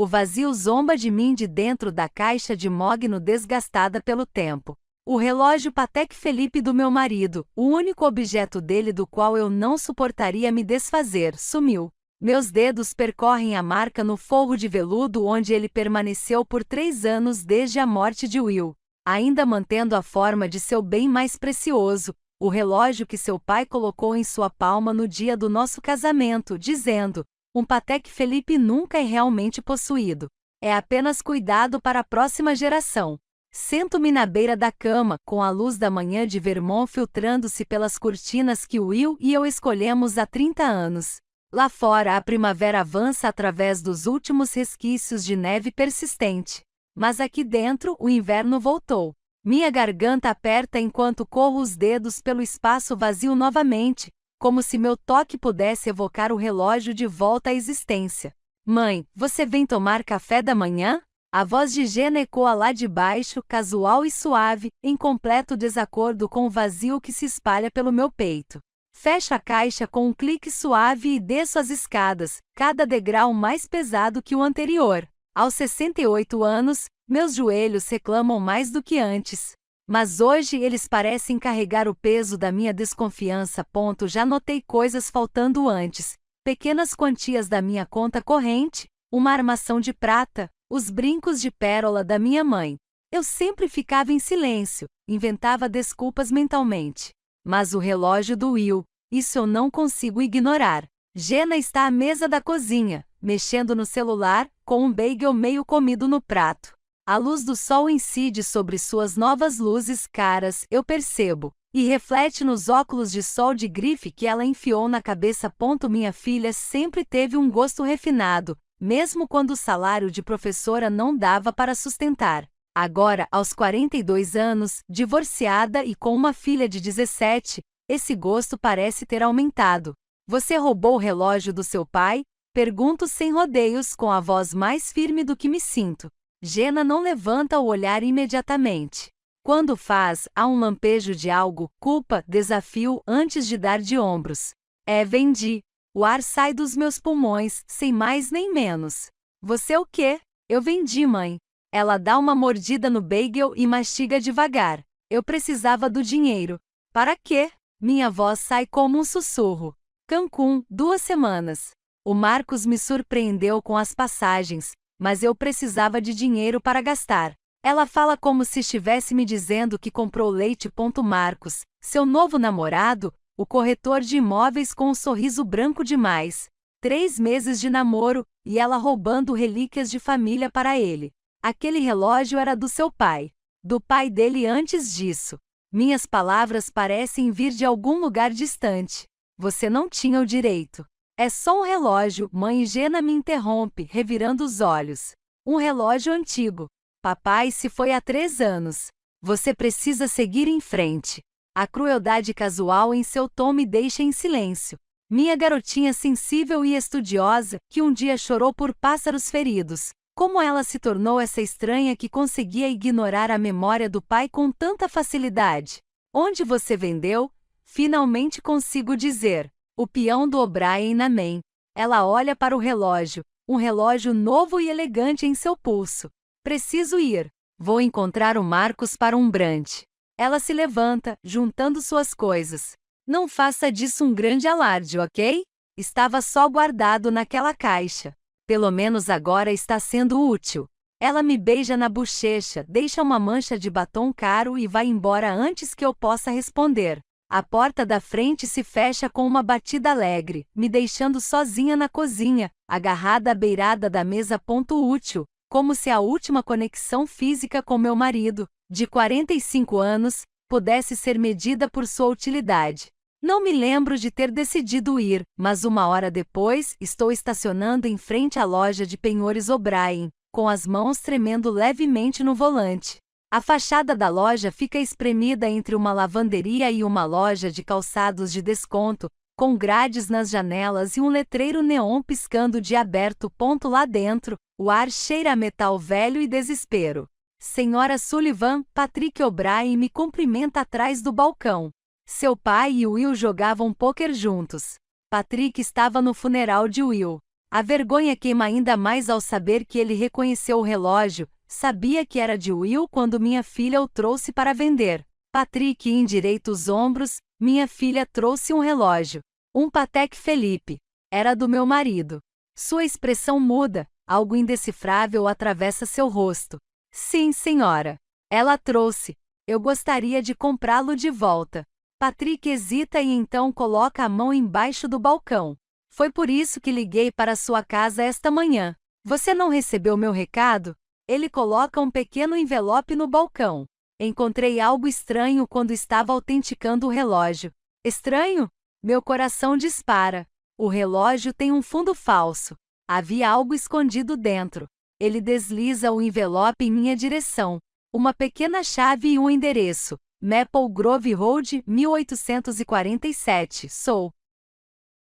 O vazio zomba de mim de dentro da caixa de mogno desgastada pelo tempo. O relógio Patek Philippe do meu marido, o único objeto dele do qual eu não suportaria me desfazer, sumiu. Meus dedos percorrem a marca no forro de veludo onde ele permaneceu por 3 anos desde a morte de Will, ainda mantendo a forma de seu bem mais precioso, o relógio que seu pai colocou em sua palma no dia do nosso casamento, dizendo: um Patek Philippe nunca é realmente possuído. É apenas cuidado para a próxima geração. Sento-me na beira da cama, com a luz da manhã de Vermont filtrando-se pelas cortinas que Will e eu escolhemos há 30 anos. Lá fora a primavera avança através dos últimos resquícios de neve persistente. Mas aqui dentro o inverno voltou. Minha garganta aperta enquanto corro os dedos pelo espaço vazio novamente, como se meu toque pudesse evocar o relógio de volta à existência. Mãe, você vem tomar café da manhã? A voz de Jenna ecoa lá de baixo, casual e suave, em completo desacordo com o vazio que se espalha pelo meu peito. Fecho a caixa com um clique suave e desço as escadas, cada degrau mais pesado que o anterior. Aos 68 anos, meus joelhos reclamam mais do que antes. Mas hoje eles parecem carregar o peso da minha desconfiança. Já notei coisas faltando antes. Pequenas quantias da minha conta corrente, uma armação de prata, os brincos de pérola da minha mãe. Eu sempre ficava em silêncio, inventava desculpas mentalmente. Mas o relógio do Will, isso eu não consigo ignorar. Jenna está à mesa da cozinha, mexendo no celular, com um bagel meio comido no prato. A luz do sol incide sobre suas novas luzes caras, eu percebo, e reflete nos óculos de sol de grife que ela enfiou na cabeça. Minha filha sempre teve um gosto refinado, mesmo quando o salário de professora não dava para sustentar. Agora, aos 42 anos, divorciada e com uma filha de 17, esse gosto parece ter aumentado. Você roubou o relógio do seu pai? Pergunto sem rodeios, com a voz mais firme do que me sinto. Jenna não levanta o olhar imediatamente. Quando faz, há um lampejo de algo, culpa, desafio, antes de dar de ombros. Vendi. O ar sai dos meus pulmões, sem mais nem menos. Você o quê? Eu vendi, mãe. Ela dá uma mordida no bagel e mastiga devagar. Eu precisava do dinheiro. Para quê? Minha voz sai como um sussurro. Cancún, 2 semanas. O Marcos me surpreendeu com as passagens, mas eu precisava de dinheiro para gastar. Ela fala como se estivesse me dizendo que comprou leite. Marcos, seu novo namorado, o corretor de imóveis com um sorriso branco demais. 3 meses de namoro, e ela roubando relíquias de família para ele. Aquele relógio era do seu pai. Do pai dele antes disso. Minhas palavras parecem vir de algum lugar distante. Você não tinha o direito. É só um relógio, mãe. Jenna me interrompe, revirando os olhos. Um relógio antigo. Papai se foi há 3 anos. Você precisa seguir em frente. A crueldade casual em seu tom me deixa em silêncio. Minha garotinha sensível e estudiosa, que um dia chorou por pássaros feridos. Como ela se tornou essa estranha que conseguia ignorar a memória do pai com tanta facilidade? Onde você vendeu? Finalmente consigo dizer. O peão do O'Brien na Main. Ela olha para o relógio, um relógio novo e elegante em seu pulso. Preciso ir. Vou encontrar o Marcos para um brunch. Ela se levanta, juntando suas coisas. Não faça disso um grande alarde, ok? Estava só guardado naquela caixa. Pelo menos agora está sendo útil. Ela me beija na bochecha, deixa uma mancha de batom caro e vai embora antes que eu possa responder. A porta da frente se fecha com uma batida alegre, me deixando sozinha na cozinha, agarrada à beirada da mesa. Útil, como se a última conexão física com meu marido, de 45 anos, pudesse ser medida por sua utilidade. Não me lembro de ter decidido ir, mas 1 hora depois, estou estacionando em frente à loja de penhores O'Brien, com as mãos tremendo levemente no volante. A fachada da loja fica espremida entre uma lavanderia e uma loja de calçados de desconto, com grades nas janelas e um letreiro neon piscando de aberto. Lá dentro, o ar cheira a metal velho e desespero. Senhora Sullivan, Patrick O'Brien me cumprimenta atrás do balcão. Seu pai e Will jogavam pôquer juntos. Patrick estava no funeral de Will. A vergonha queima ainda mais ao saber que ele reconheceu o relógio, sabia que era de Will quando minha filha o trouxe para vender. Patrick endireita os ombros, minha filha trouxe um relógio. Um Patek Philippe. Era do meu marido. Sua expressão muda, algo indecifrável atravessa seu rosto. Sim, senhora. Ela trouxe. Eu gostaria de comprá-lo de volta. Patrick hesita e então coloca a mão embaixo do balcão. Foi por isso que liguei para sua casa esta manhã. Você não recebeu meu recado? Ele coloca um pequeno envelope no balcão. Encontrei algo estranho quando estava autenticando o relógio. Estranho? Meu coração dispara. O relógio tem um fundo falso. Havia algo escondido dentro. Ele desliza o envelope em minha direção. Uma pequena chave e um endereço. Maple Grove Road, 1847, Sou.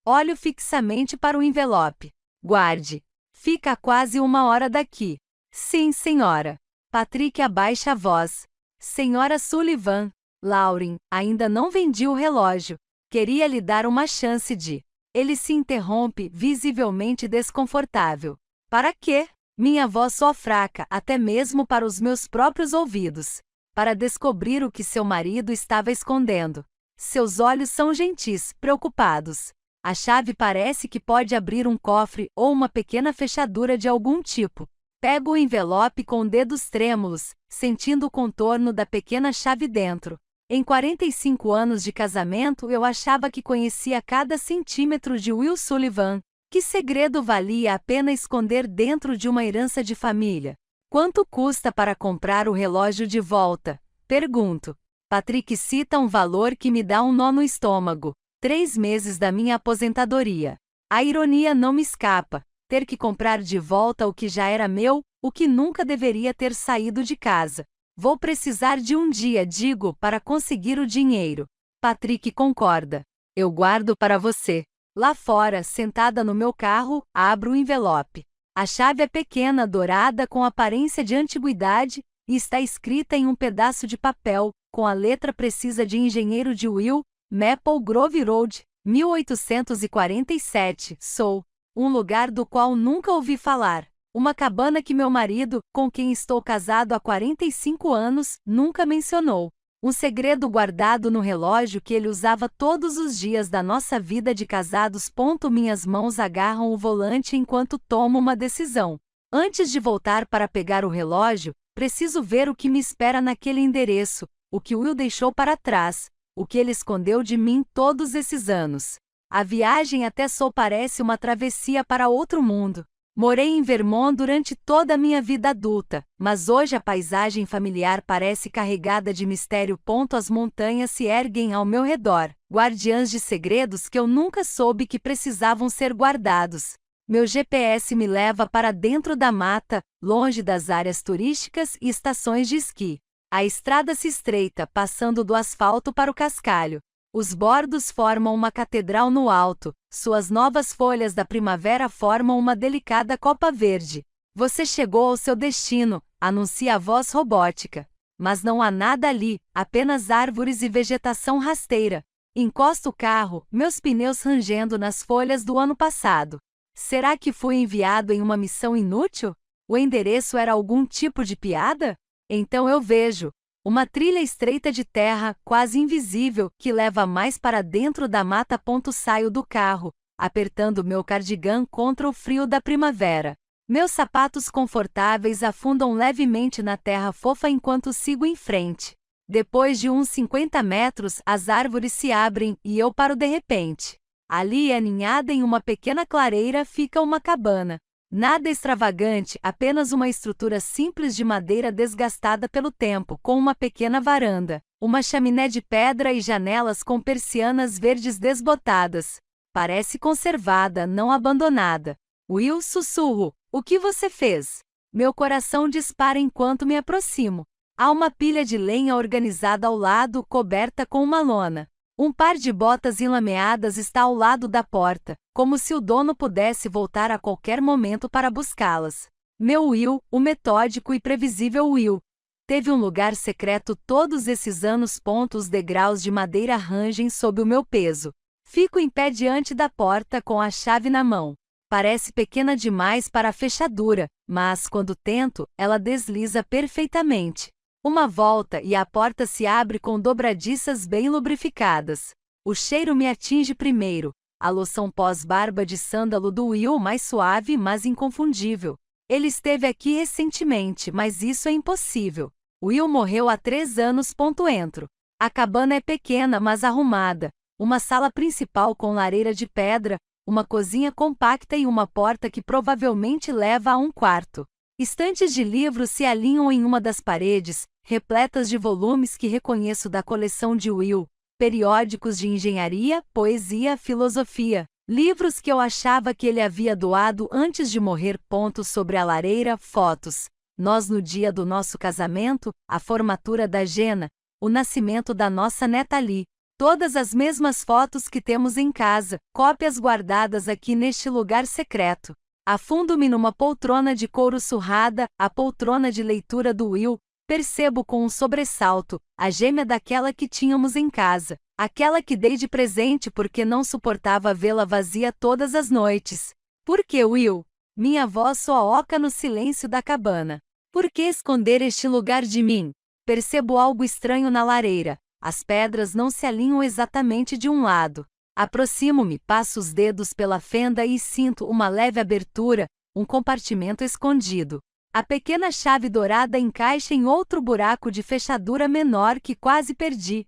Olho fixamente para o envelope. Guarde. Fica a quase 1 hora daqui. Sim, senhora. Patrick abaixa a voz. Senhora Sullivan. Lauren, ainda não vendi o relógio. Queria lhe dar uma chance de... Ele se interrompe, visivelmente desconfortável. Para quê? Minha voz soa fraca, até mesmo para os meus próprios ouvidos. Para descobrir o que seu marido estava escondendo. Seus olhos são gentis, preocupados. A chave parece que pode abrir um cofre ou uma pequena fechadura de algum tipo. Pego o envelope com dedos trêmulos, sentindo o contorno da pequena chave dentro. Em 45 anos de casamento eu achava que conhecia cada centímetro de Will Sullivan. Que segredo valia a pena esconder dentro de uma herança de família? Quanto custa para comprar o relógio de volta? Pergunto. Patrick cita um valor que me dá um nó no estômago. 3 meses da minha aposentadoria. A ironia não me escapa. Ter que comprar de volta o que já era meu, o que nunca deveria ter saído de casa. Vou precisar de um dia, digo, para conseguir o dinheiro. Patrick concorda. Eu guardo para você. Lá fora, sentada no meu carro, abro o envelope. A chave é pequena, dourada, com aparência de antiguidade, e está escrita em um pedaço de papel, com a letra precisa de engenheiro de Will, Maple Grove Road, 1847, Sou. Um lugar do qual nunca ouvi falar. Uma cabana que meu marido, com quem estou casado há 45 anos, nunca mencionou. Um segredo guardado no relógio que ele usava todos os dias da nossa vida de casados. Minhas mãos agarram o volante enquanto tomo uma decisão. Antes de voltar para pegar o relógio, preciso ver o que me espera naquele endereço, o que Will deixou para trás, o que ele escondeu de mim todos esses anos. A viagem até Sou parece uma travessia para outro mundo. Morei em Vermont durante toda a minha vida adulta, mas hoje a paisagem familiar parece carregada de mistério. As montanhas se erguem ao meu redor, guardiãs de segredos que eu nunca soube que precisavam ser guardados. Meu GPS me leva para dentro da mata, longe das áreas turísticas e estações de esqui. A estrada se estreita, passando do asfalto para o cascalho. Os bordos formam uma catedral no alto, suas novas folhas da primavera formam uma delicada copa verde. Você chegou ao seu destino, anuncia a voz robótica. Mas não há nada ali, apenas árvores e vegetação rasteira. Encosto o carro, meus pneus rangendo nas folhas do ano passado. Será que fui enviado em uma missão inútil? O endereço era algum tipo de piada? Então eu vejo. Uma trilha estreita de terra, quase invisível, que leva mais para dentro da mata. Saio do carro, apertando meu cardigan contra o frio da primavera. Meus sapatos confortáveis afundam levemente na terra fofa enquanto sigo em frente. Depois de uns 50 metros, as árvores se abrem e eu paro de repente. Ali, aninhada em uma pequena clareira, fica uma cabana. Nada extravagante, apenas uma estrutura simples de madeira desgastada pelo tempo, com uma pequena varanda, uma chaminé de pedra e janelas com persianas verdes desbotadas. Parece conservada, não abandonada. Will, sussurro. O que você fez? Meu coração dispara enquanto me aproximo. Há uma pilha de lenha organizada ao lado, coberta com uma lona. Um par de botas enlameadas está ao lado da porta, como se o dono pudesse voltar a qualquer momento para buscá-las. Meu Will, o metódico e previsível Will. Teve um lugar secreto todos esses anos. Os degraus de madeira rangem sob o meu peso. Fico em pé diante da porta com a chave na mão. Parece pequena demais para a fechadura, mas quando tento, ela desliza perfeitamente. Uma volta e a porta se abre com dobradiças bem lubrificadas. O cheiro me atinge primeiro. A loção pós-barba de sândalo do Will mais suave mas inconfundível. Ele esteve aqui recentemente, mas isso é impossível. Will morreu há 3 anos. Entro. A cabana é pequena mas arrumada. Uma sala principal com lareira de pedra, uma cozinha compacta e uma porta que provavelmente leva a um quarto. Estantes de livros se alinham em uma das paredes, repletas de volumes que reconheço da coleção de Will, periódicos de engenharia, poesia, filosofia, livros que eu achava que ele havia doado antes de morrer. Sobre a lareira, fotos. Nós no dia do nosso casamento, a formatura da Jenna, o nascimento da nossa neta Lee. Todas as mesmas fotos que temos em casa, cópias guardadas aqui neste lugar secreto. Afundo-me numa poltrona de couro surrada, a poltrona de leitura do Will. Percebo com um sobressalto, a gêmea daquela que tínhamos em casa, aquela que dei de presente porque não suportava vê-la vazia todas as noites. Por que, Will? Minha voz soa oca no silêncio da cabana. Por que esconder este lugar de mim? Percebo algo estranho na lareira. As pedras não se alinham exatamente de um lado. Aproximo-me, passo os dedos pela fenda e sinto uma leve abertura, um compartimento escondido. A pequena chave dourada encaixa em outro buraco de fechadura menor que quase perdi.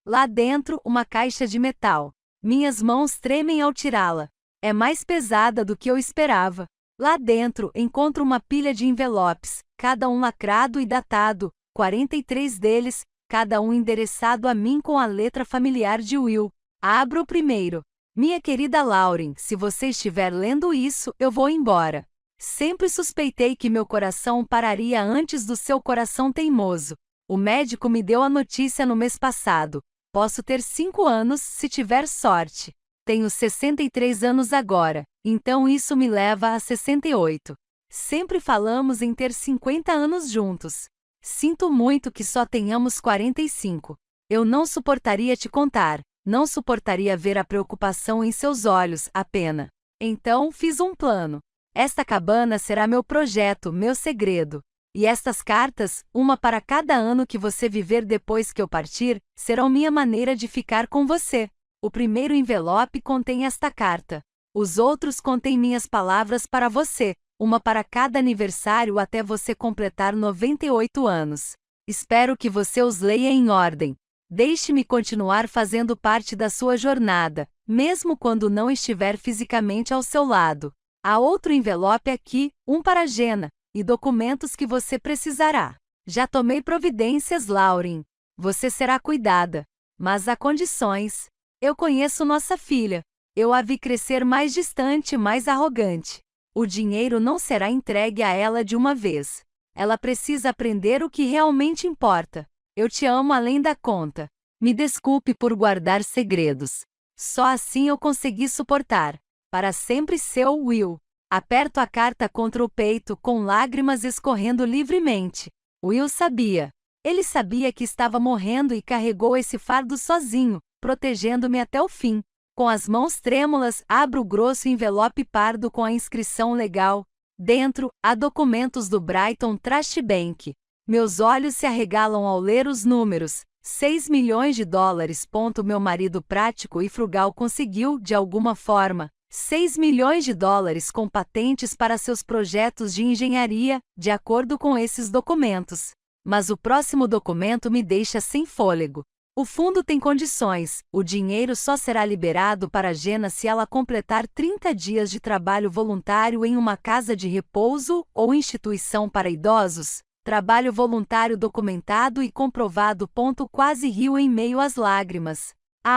Lá dentro, uma caixa de metal. Minhas mãos tremem ao tirá-la. É mais pesada do que eu esperava. Lá dentro, encontro uma pilha de envelopes, cada um lacrado e datado, 43 deles, cada um endereçado a mim com a letra familiar de Will. Abro o primeiro. Minha querida Lauren, se você estiver lendo isso, eu vou embora. Sempre suspeitei que meu coração pararia antes do seu coração teimoso. O médico me deu a notícia no mês passado. Posso ter 5 anos, se tiver sorte. Tenho 63 anos agora, então isso me leva a 68. Sempre falamos em ter 50 anos juntos. Sinto muito que só tenhamos 45. Eu não suportaria te contar, não suportaria ver a preocupação em seus olhos, a pena. Então, fiz um plano. Esta cabana será meu projeto, meu segredo. E estas cartas, uma para cada ano que você viver depois que eu partir, serão minha maneira de ficar com você. O primeiro envelope contém esta carta. Os outros contêm minhas palavras para você. Uma para cada aniversário até você completar 98 anos. Espero que você os leia em ordem. Deixe-me continuar fazendo parte da sua jornada, mesmo quando não estiver fisicamente ao seu lado. Há outro envelope aqui, um para Jenna, e documentos que você precisará. Já tomei providências, Lauren. Você será cuidada. Mas há condições. Eu conheço nossa filha. Eu a vi crescer mais distante, mais arrogante. O dinheiro não será entregue a ela de uma vez. Ela precisa aprender o que realmente importa. Eu te amo além da conta. Me desculpe por guardar segredos. Só assim eu consegui suportar. Para sempre seu Will. Aperto a carta contra o peito com lágrimas escorrendo livremente. Will sabia. Ele sabia que estava morrendo e carregou esse fardo sozinho, protegendo-me até o fim. Com as mãos trêmulas, abro o grosso envelope pardo com a inscrição legal. Dentro, há documentos do Brighton Trust Bank. Meus olhos se arregalam ao ler os números. 6 milhões de dólares. Meu marido prático e frugal conseguiu, de alguma forma, 6 milhões de dólares com patentes para seus projetos de engenharia, de acordo com esses documentos. Mas o próximo documento me deixa sem fôlego. O fundo tem condições. O dinheiro só será liberado para Jenna se ela completar 30 dias de trabalho voluntário em uma casa de repouso ou instituição para idosos. Trabalho voluntário documentado e comprovado. Quase riu em meio às lágrimas.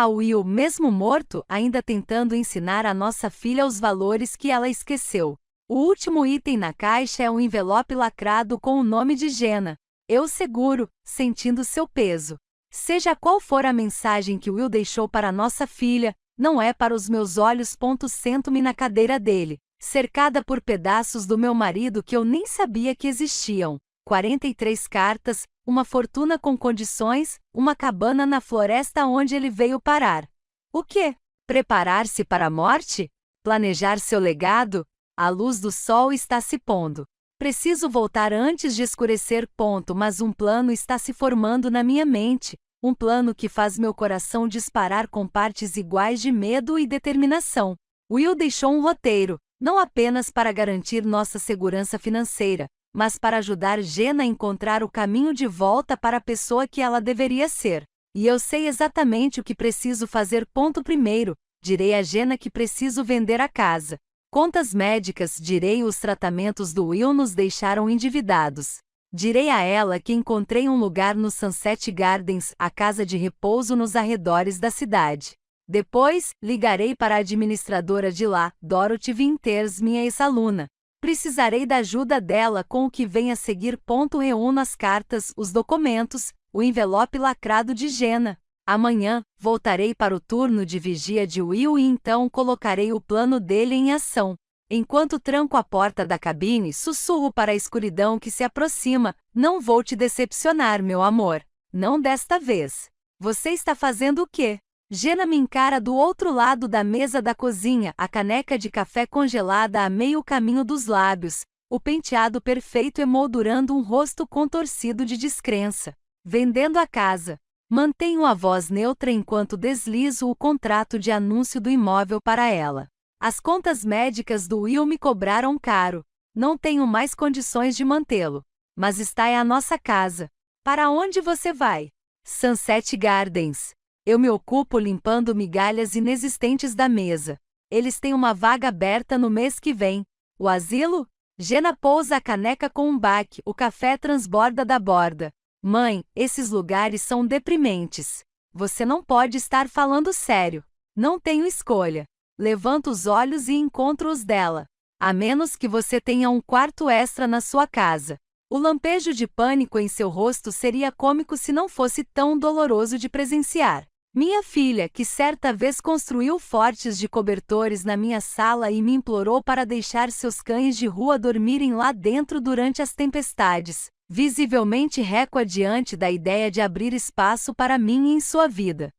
Will, mesmo morto, ainda tentando ensinar a nossa filha os valores que ela esqueceu. O último item na caixa é um envelope lacrado com o nome de Jenna. Eu seguro, sentindo seu peso. Seja qual for a mensagem que Will deixou para nossa filha, não é para os meus olhos. Sento-me na cadeira dele, cercada por pedaços do meu marido que eu nem sabia que existiam. 43 cartas, uma fortuna com condições, uma cabana na floresta onde ele veio parar. O quê? Preparar-se para a morte? Planejar seu legado? A luz do sol está se pondo. Preciso voltar antes de escurecer. Mas um plano está se formando na minha mente. Um plano que faz meu coração disparar com partes iguais de medo e determinação. Will deixou um roteiro, não apenas para garantir nossa segurança financeira, mas para ajudar Jenna a encontrar o caminho de volta para a pessoa que ela deveria ser. E eu sei exatamente o que preciso fazer. Primeiro, direi a Jenna que preciso vender a casa. Contas médicas. Direi os tratamentos do Will nos deixaram endividados. Direi a ela que encontrei um lugar no Sunset Gardens, a casa de repouso nos arredores da cidade. Depois, ligarei para a administradora de lá, Dorothy Winters, minha ex-aluna. Precisarei da ajuda dela com o que vem a seguir. Reúno as cartas, os documentos, o envelope lacrado de Jenna. Amanhã, voltarei para o turno de vigia de Will e então colocarei o plano dele em ação. Enquanto tranco a porta da cabine, sussurro para a escuridão que se aproxima: não vou te decepcionar, meu amor. Não desta vez. Você está fazendo o quê? Jenna me encara do outro lado da mesa da cozinha, a caneca de café congelada a meio caminho dos lábios, o penteado perfeito emoldurando um rosto contorcido de descrença. Vendendo a casa. Mantenho a voz neutra enquanto deslizo o contrato de anúncio do imóvel para ela. As contas médicas do Will me cobraram caro. Não tenho mais condições de mantê-lo. Mas está é a nossa casa. Para onde você vai? Sunset Gardens. Eu me ocupo limpando migalhas inexistentes da mesa. Eles têm uma vaga aberta no mês que vem. O asilo? Jenna pousa a caneca com um baque. O café transborda da borda. Mãe, esses lugares são deprimentes. Você não pode estar falando sério. Não tenho escolha. Levanto os olhos e encontro os dela. A menos que você tenha um quarto extra na sua casa. O lampejo de pânico em seu rosto seria cômico se não fosse tão doloroso de presenciar. Minha filha, que certa vez construiu fortes de cobertores na minha sala e me implorou para deixar seus cães de rua dormirem lá dentro durante as tempestades, visivelmente recua diante da ideia de abrir espaço para mim em sua vida.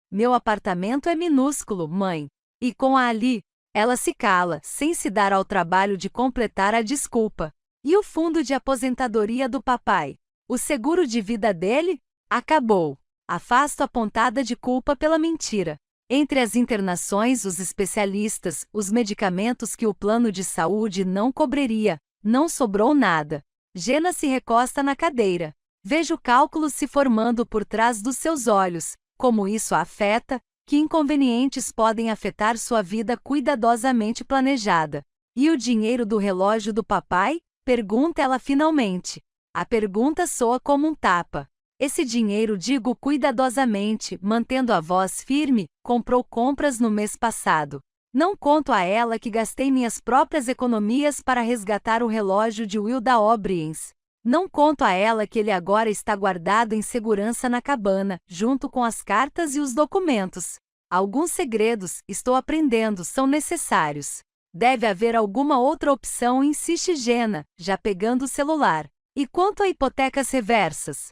Meu apartamento é minúsculo, mãe. E com a Ali, ela se cala, sem se dar ao trabalho de completar a desculpa. E o fundo de aposentadoria do papai? O seguro de vida dele? Acabou. Afasto a pontada de culpa pela mentira. Entre as internações, os especialistas, os medicamentos que o plano de saúde não cobriria, não sobrou nada. Jenna se recosta na cadeira. Vejo cálculos se formando por trás dos seus olhos. Como isso a afeta? Que inconvenientes podem afetar sua vida cuidadosamente planejada? E o dinheiro do relógio do papai? Pergunta ela finalmente. A pergunta soa como um tapa. Esse dinheiro, digo cuidadosamente, mantendo a voz firme, comprou compras no mês passado. Não conto a ela que gastei minhas próprias economias para resgatar o relógio de Will da O'Briens. Não conto a ela que ele agora está guardado em segurança na cabana, junto com as cartas e os documentos. Alguns segredos, estou aprendendo, são necessários. Deve haver alguma outra opção, insiste Jenna, já pegando o celular. E quanto a hipotecas reversas?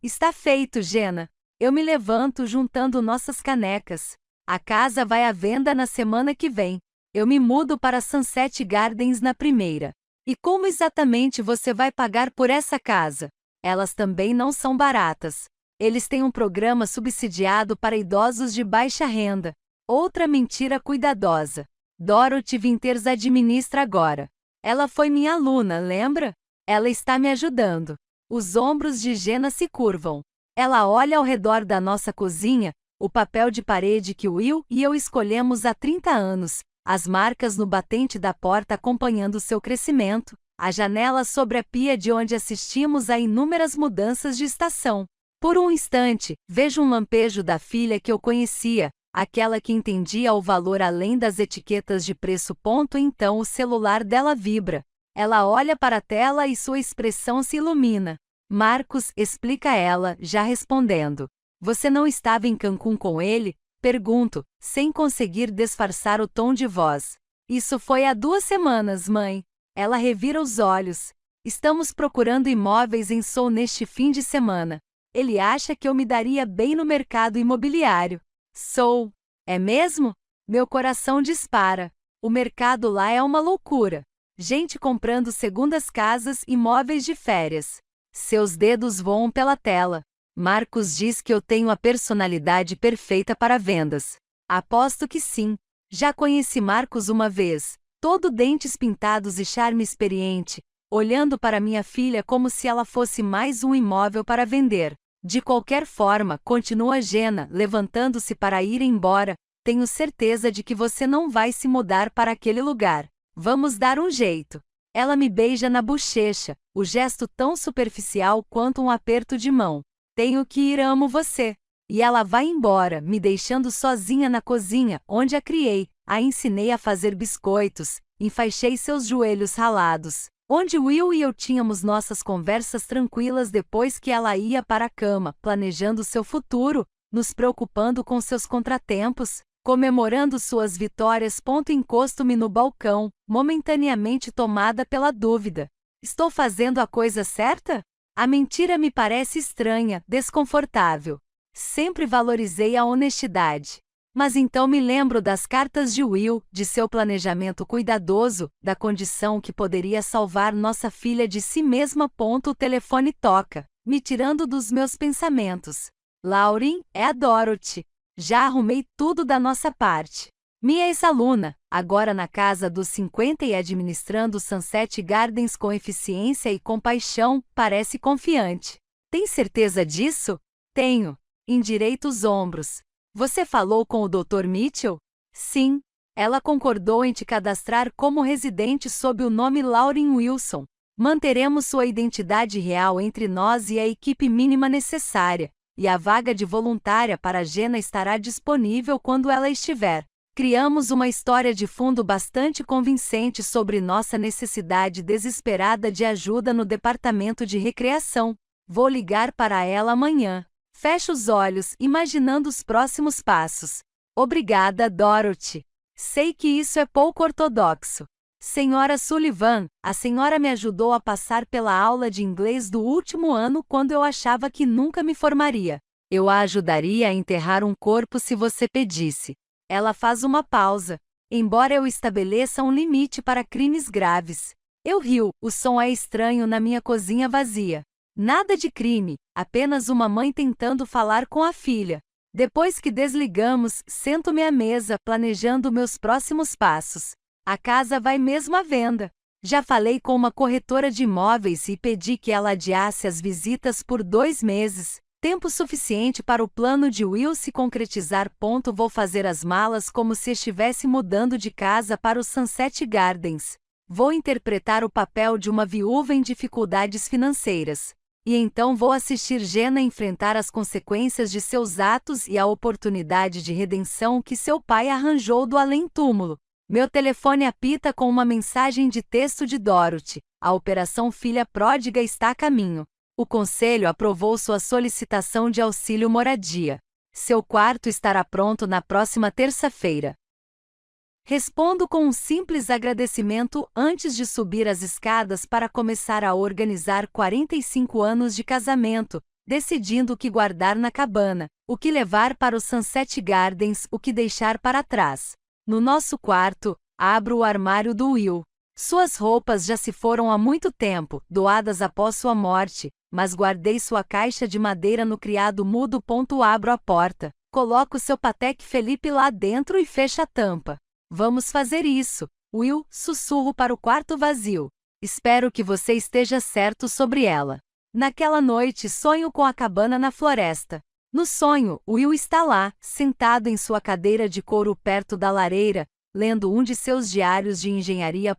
Está feito, Jenna. Eu me levanto juntando nossas canecas. A casa vai à venda na semana que vem. Eu me mudo para Sunset Gardens na primeira. E como exatamente você vai pagar por essa casa? Elas também não são baratas. Eles têm um programa subsidiado para idosos de baixa renda. Outra mentira cuidadosa. Dorothy Winters administra agora. Ela foi minha aluna, lembra? Ela está me ajudando. Os ombros de Jenna se curvam. Ela olha ao redor da nossa cozinha, o papel de parede que Will e eu escolhemos há 30 anos, as marcas no batente da porta acompanhando seu crescimento, a janela sobre a pia de onde assistimos a inúmeras mudanças de estação. Por um instante, vejo um lampejo da filha que eu conhecia, aquela que entendia o valor além das etiquetas de preço. Então o celular dela vibra. Ela olha para a tela e sua expressão se ilumina. Marcos, explica ela, já respondendo. Você não estava em Cancún com ele? Pergunto, sem conseguir disfarçar o tom de voz. Isso foi há 2 semanas, mãe. Ela revira os olhos. Estamos procurando imóveis em Seoul neste fim de semana. Ele acha que eu me daria bem no mercado imobiliário. Seoul. É mesmo? Meu coração dispara. O mercado lá é uma loucura. Gente comprando segundas casas e móveis de férias. Seus dedos voam pela tela. Marcos diz que eu tenho a personalidade perfeita para vendas. Aposto que sim. Já conheci Marcos uma vez, todo dentes pintados e charme experiente, olhando para minha filha como se ela fosse mais um imóvel para vender. De qualquer forma, continua Jenna, levantando-se para ir embora. Tenho certeza de que você não vai se mudar para aquele lugar. Vamos dar um jeito. Ela me beija na bochecha, o gesto tão superficial quanto um aperto de mão. Tenho que ir, amo você. E ela vai embora, me deixando sozinha na cozinha, onde a criei, a ensinei a fazer biscoitos, enfaixei seus joelhos ralados. Onde Will e eu tínhamos nossas conversas tranquilas depois que ela ia para a cama, planejando seu futuro, nos preocupando com seus contratempos, comemorando suas vitórias. Encosto-me no balcão, momentaneamente tomada pela dúvida. Estou fazendo a coisa certa? A mentira me parece estranha, desconfortável. Sempre valorizei a honestidade. Mas então me lembro das cartas de Will, de seu planejamento cuidadoso, da condição que poderia salvar nossa filha de si mesma. O telefone toca, me tirando dos meus pensamentos. Lauren, é a Dorothy. Já arrumei tudo da nossa parte. Minha ex-aluna, agora na casa dos 50 e administrando Sunset Gardens com eficiência e compaixão, parece confiante. Tem certeza disso? Tenho. Endireita os ombros. Você falou com o Dr. Mitchell? Sim. Ela concordou em te cadastrar como residente sob o nome Lauren Wilson. Manteremos sua identidade real entre nós e a equipe mínima necessária, e a vaga de voluntária para Jenna estará disponível quando ela estiver. Criamos uma história de fundo bastante convincente sobre nossa necessidade desesperada de ajuda no departamento de recreação. Vou ligar para ela amanhã. Fecho os olhos, imaginando os próximos passos. Obrigada, Dorothy. Sei que isso é pouco ortodoxo. Senhora Sullivan, a senhora me ajudou a passar pela aula de inglês do último ano quando eu achava que nunca me formaria. Eu a ajudaria a enterrar um corpo se você pedisse. Ela faz uma pausa. Embora eu estabeleça um limite para crimes graves. Eu rio, o som é estranho na minha cozinha vazia. Nada de crime, apenas uma mãe tentando falar com a filha. Depois que desligamos, sento-me à mesa, planejando meus próximos passos. A casa vai mesmo à venda. Já falei com uma corretora de imóveis e pedi que ela adiasse as visitas por 2 meses. Tempo suficiente para o plano de Will se concretizar. Vou fazer as malas como se estivesse mudando de casa para o Sunset Gardens. Vou interpretar o papel de uma viúva em dificuldades financeiras. E então vou assistir Jenna enfrentar as consequências de seus atos e a oportunidade de redenção que seu pai arranjou do além-túmulo. Meu telefone apita com uma mensagem de texto de Dorothy. A Operação Filha Pródiga está a caminho. O conselho aprovou sua solicitação de auxílio moradia. Seu quarto estará pronto na próxima terça-feira. Respondo com um simples agradecimento antes de subir as escadas para começar a organizar 45 anos de casamento, decidindo o que guardar na cabana, o que levar para o Sunset Gardens, o que deixar para trás. No nosso quarto, abro o armário do Will. Suas roupas já se foram há muito tempo, doadas após sua morte, mas guardei sua caixa de madeira no criado mudo. Abro a porta, coloco seu Patek Philippe lá dentro e fecho a tampa. Vamos fazer isso, Will, sussurro para o quarto vazio. Espero que você esteja certo sobre ela. Naquela noite sonho com a cabana na floresta. No sonho, Will está lá, sentado em sua cadeira de couro perto da lareira, lendo um de seus diários de engenharia.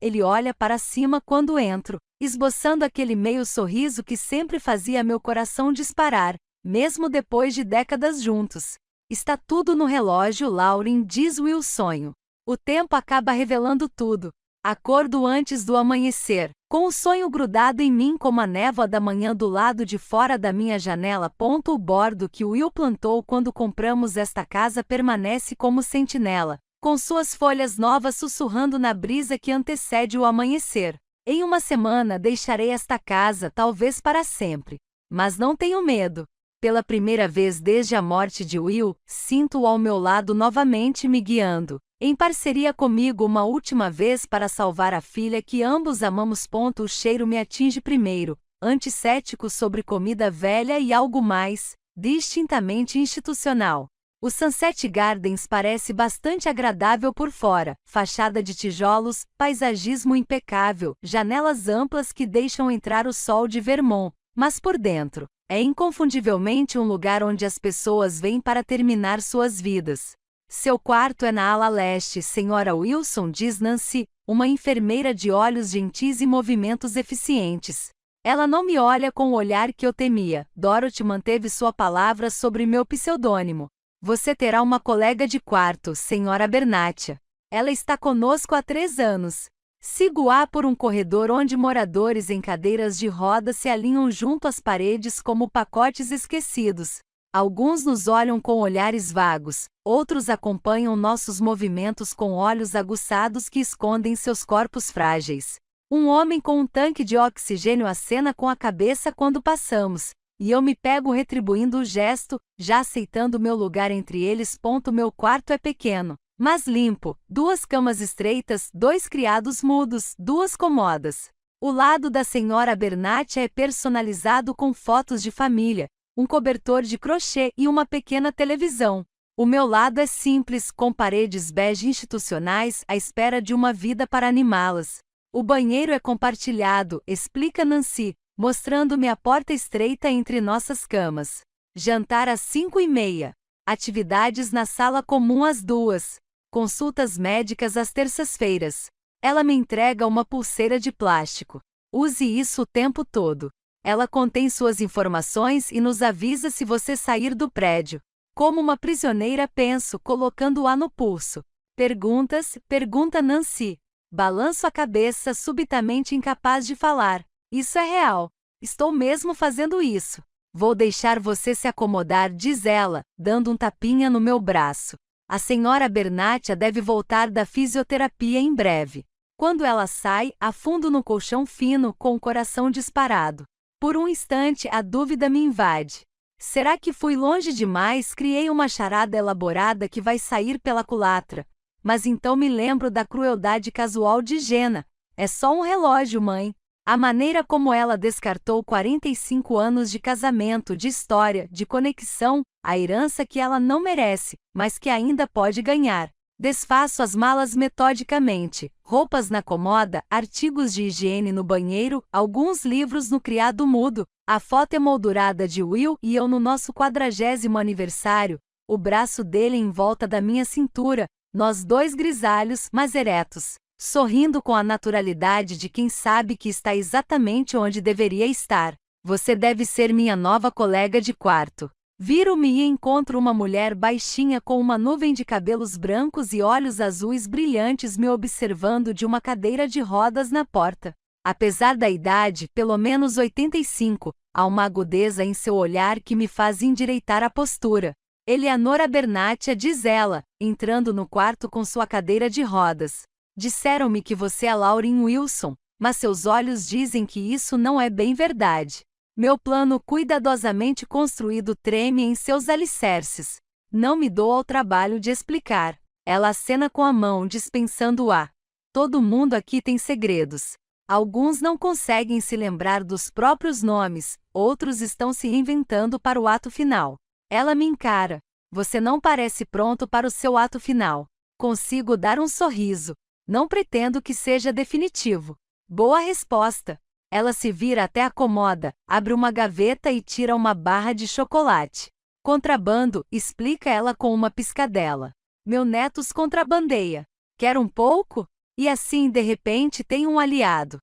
Ele olha para cima quando entro, esboçando aquele meio sorriso que sempre fazia meu coração disparar, mesmo depois de décadas juntos. Está tudo no relógio, Lauren, diz Will. Sonho. O tempo acaba revelando tudo. Acordo antes do amanhecer, com o sonho grudado em mim como a névoa da manhã do lado de fora da minha janela. O bordo que Will plantou quando compramos esta casa permanece como sentinela, com suas folhas novas sussurrando na brisa que antecede o amanhecer. Em uma semana deixarei esta casa, talvez para sempre. Mas não tenho medo. Pela primeira vez desde a morte de Will, sinto-o ao meu lado novamente me guiando, em parceria comigo uma última vez para salvar a filha que ambos amamos. O cheiro me atinge primeiro, antissético sobre comida velha e algo mais, distintamente institucional. O Sunset Gardens parece bastante agradável por fora, fachada de tijolos, paisagismo impecável, janelas amplas que deixam entrar o sol de Vermont, mas por dentro, é inconfundivelmente um lugar onde as pessoas vêm para terminar suas vidas. Seu quarto é na ala leste, Senhora Wilson, diz Nancy, uma enfermeira de olhos gentis e movimentos eficientes. Ela não me olha com o olhar que eu temia. Dorothy manteve sua palavra sobre meu pseudônimo. Você terá uma colega de quarto, Senhora Bernatia. Ela está conosco há 3 anos. Sigo-a por um corredor onde moradores em cadeiras de rodas se alinham junto às paredes como pacotes esquecidos. Alguns nos olham com olhares vagos, outros acompanham nossos movimentos com olhos aguçados que escondem seus corpos frágeis. Um homem com um tanque de oxigênio acena com a cabeça quando passamos, e eu me pego retribuindo o gesto, já aceitando meu lugar entre eles. Meu quarto é pequeno, mas limpo, 2 camas estreitas, 2 criados mudos, 2 comodas. O lado da Senhora Bernatia é personalizado com fotos de família, um cobertor de crochê e uma pequena televisão. O meu lado é simples, com paredes bege institucionais à espera de uma vida para animá-las. O banheiro é compartilhado, explica Nancy, mostrando-me a porta estreita entre nossas camas. Jantar às 5h30. Atividades na sala comum às 2. Consultas médicas às terças-feiras. Ela me entrega uma pulseira de plástico. Use isso o tempo todo. Ela contém suas informações e nos avisa se você sair do prédio. Como uma prisioneira penso, colocando-a no pulso. Perguntas? Pergunta Nancy. Balanço a cabeça, subitamente incapaz de falar. Isso é real. Estou mesmo fazendo isso. Vou deixar você se acomodar, diz ela, dando um tapinha no meu braço. A Senhora Bernatia deve voltar da fisioterapia em breve. Quando ela sai, afundo no colchão fino, com o coração disparado. Por um instante, a dúvida me invade. Será que fui longe demais? Criei uma charada elaborada que vai sair pela culatra. Mas então me lembro da crueldade casual de Jenna. É só um relógio, mãe. A maneira como ela descartou 45 anos de casamento, de história, de conexão, a herança que ela não merece, mas que ainda pode ganhar. Desfaço as malas metodicamente, roupas na comoda, artigos de higiene no banheiro, alguns livros no criado mudo, a foto emoldurada de Will e eu no nosso 40º aniversário, o braço dele em volta da minha cintura, nós 2 grisalhos, mas eretos, sorrindo com a naturalidade de quem sabe que está exatamente onde deveria estar. Você deve ser minha nova colega de quarto. Viro-me e encontro uma mulher baixinha com uma nuvem de cabelos brancos e olhos azuis brilhantes me observando de uma cadeira de rodas na porta. Apesar da idade, pelo menos 85, há uma agudeza em seu olhar que me faz endireitar a postura. Eleanora Bernatia, diz ela, entrando no quarto com sua cadeira de rodas. Disseram-me que você é Lauryn Wilson, mas seus olhos dizem que isso não é bem verdade. Meu plano cuidadosamente construído treme em seus alicerces. Não me dou ao trabalho de explicar. Ela acena com a mão, dispensando-a. Todo mundo aqui tem segredos. Alguns não conseguem se lembrar dos próprios nomes, outros estão se reinventando para o ato final. Ela me encara. Você não parece pronto para o seu ato final. Consigo dar um sorriso. Não pretendo que seja definitivo. Boa resposta. Ela se vira até a comoda, abre uma gaveta e tira uma barra de chocolate. Contrabando, explica ela com uma piscadela. Meu neto os contrabandeia. Quer um pouco? E assim, de repente, tem um aliado.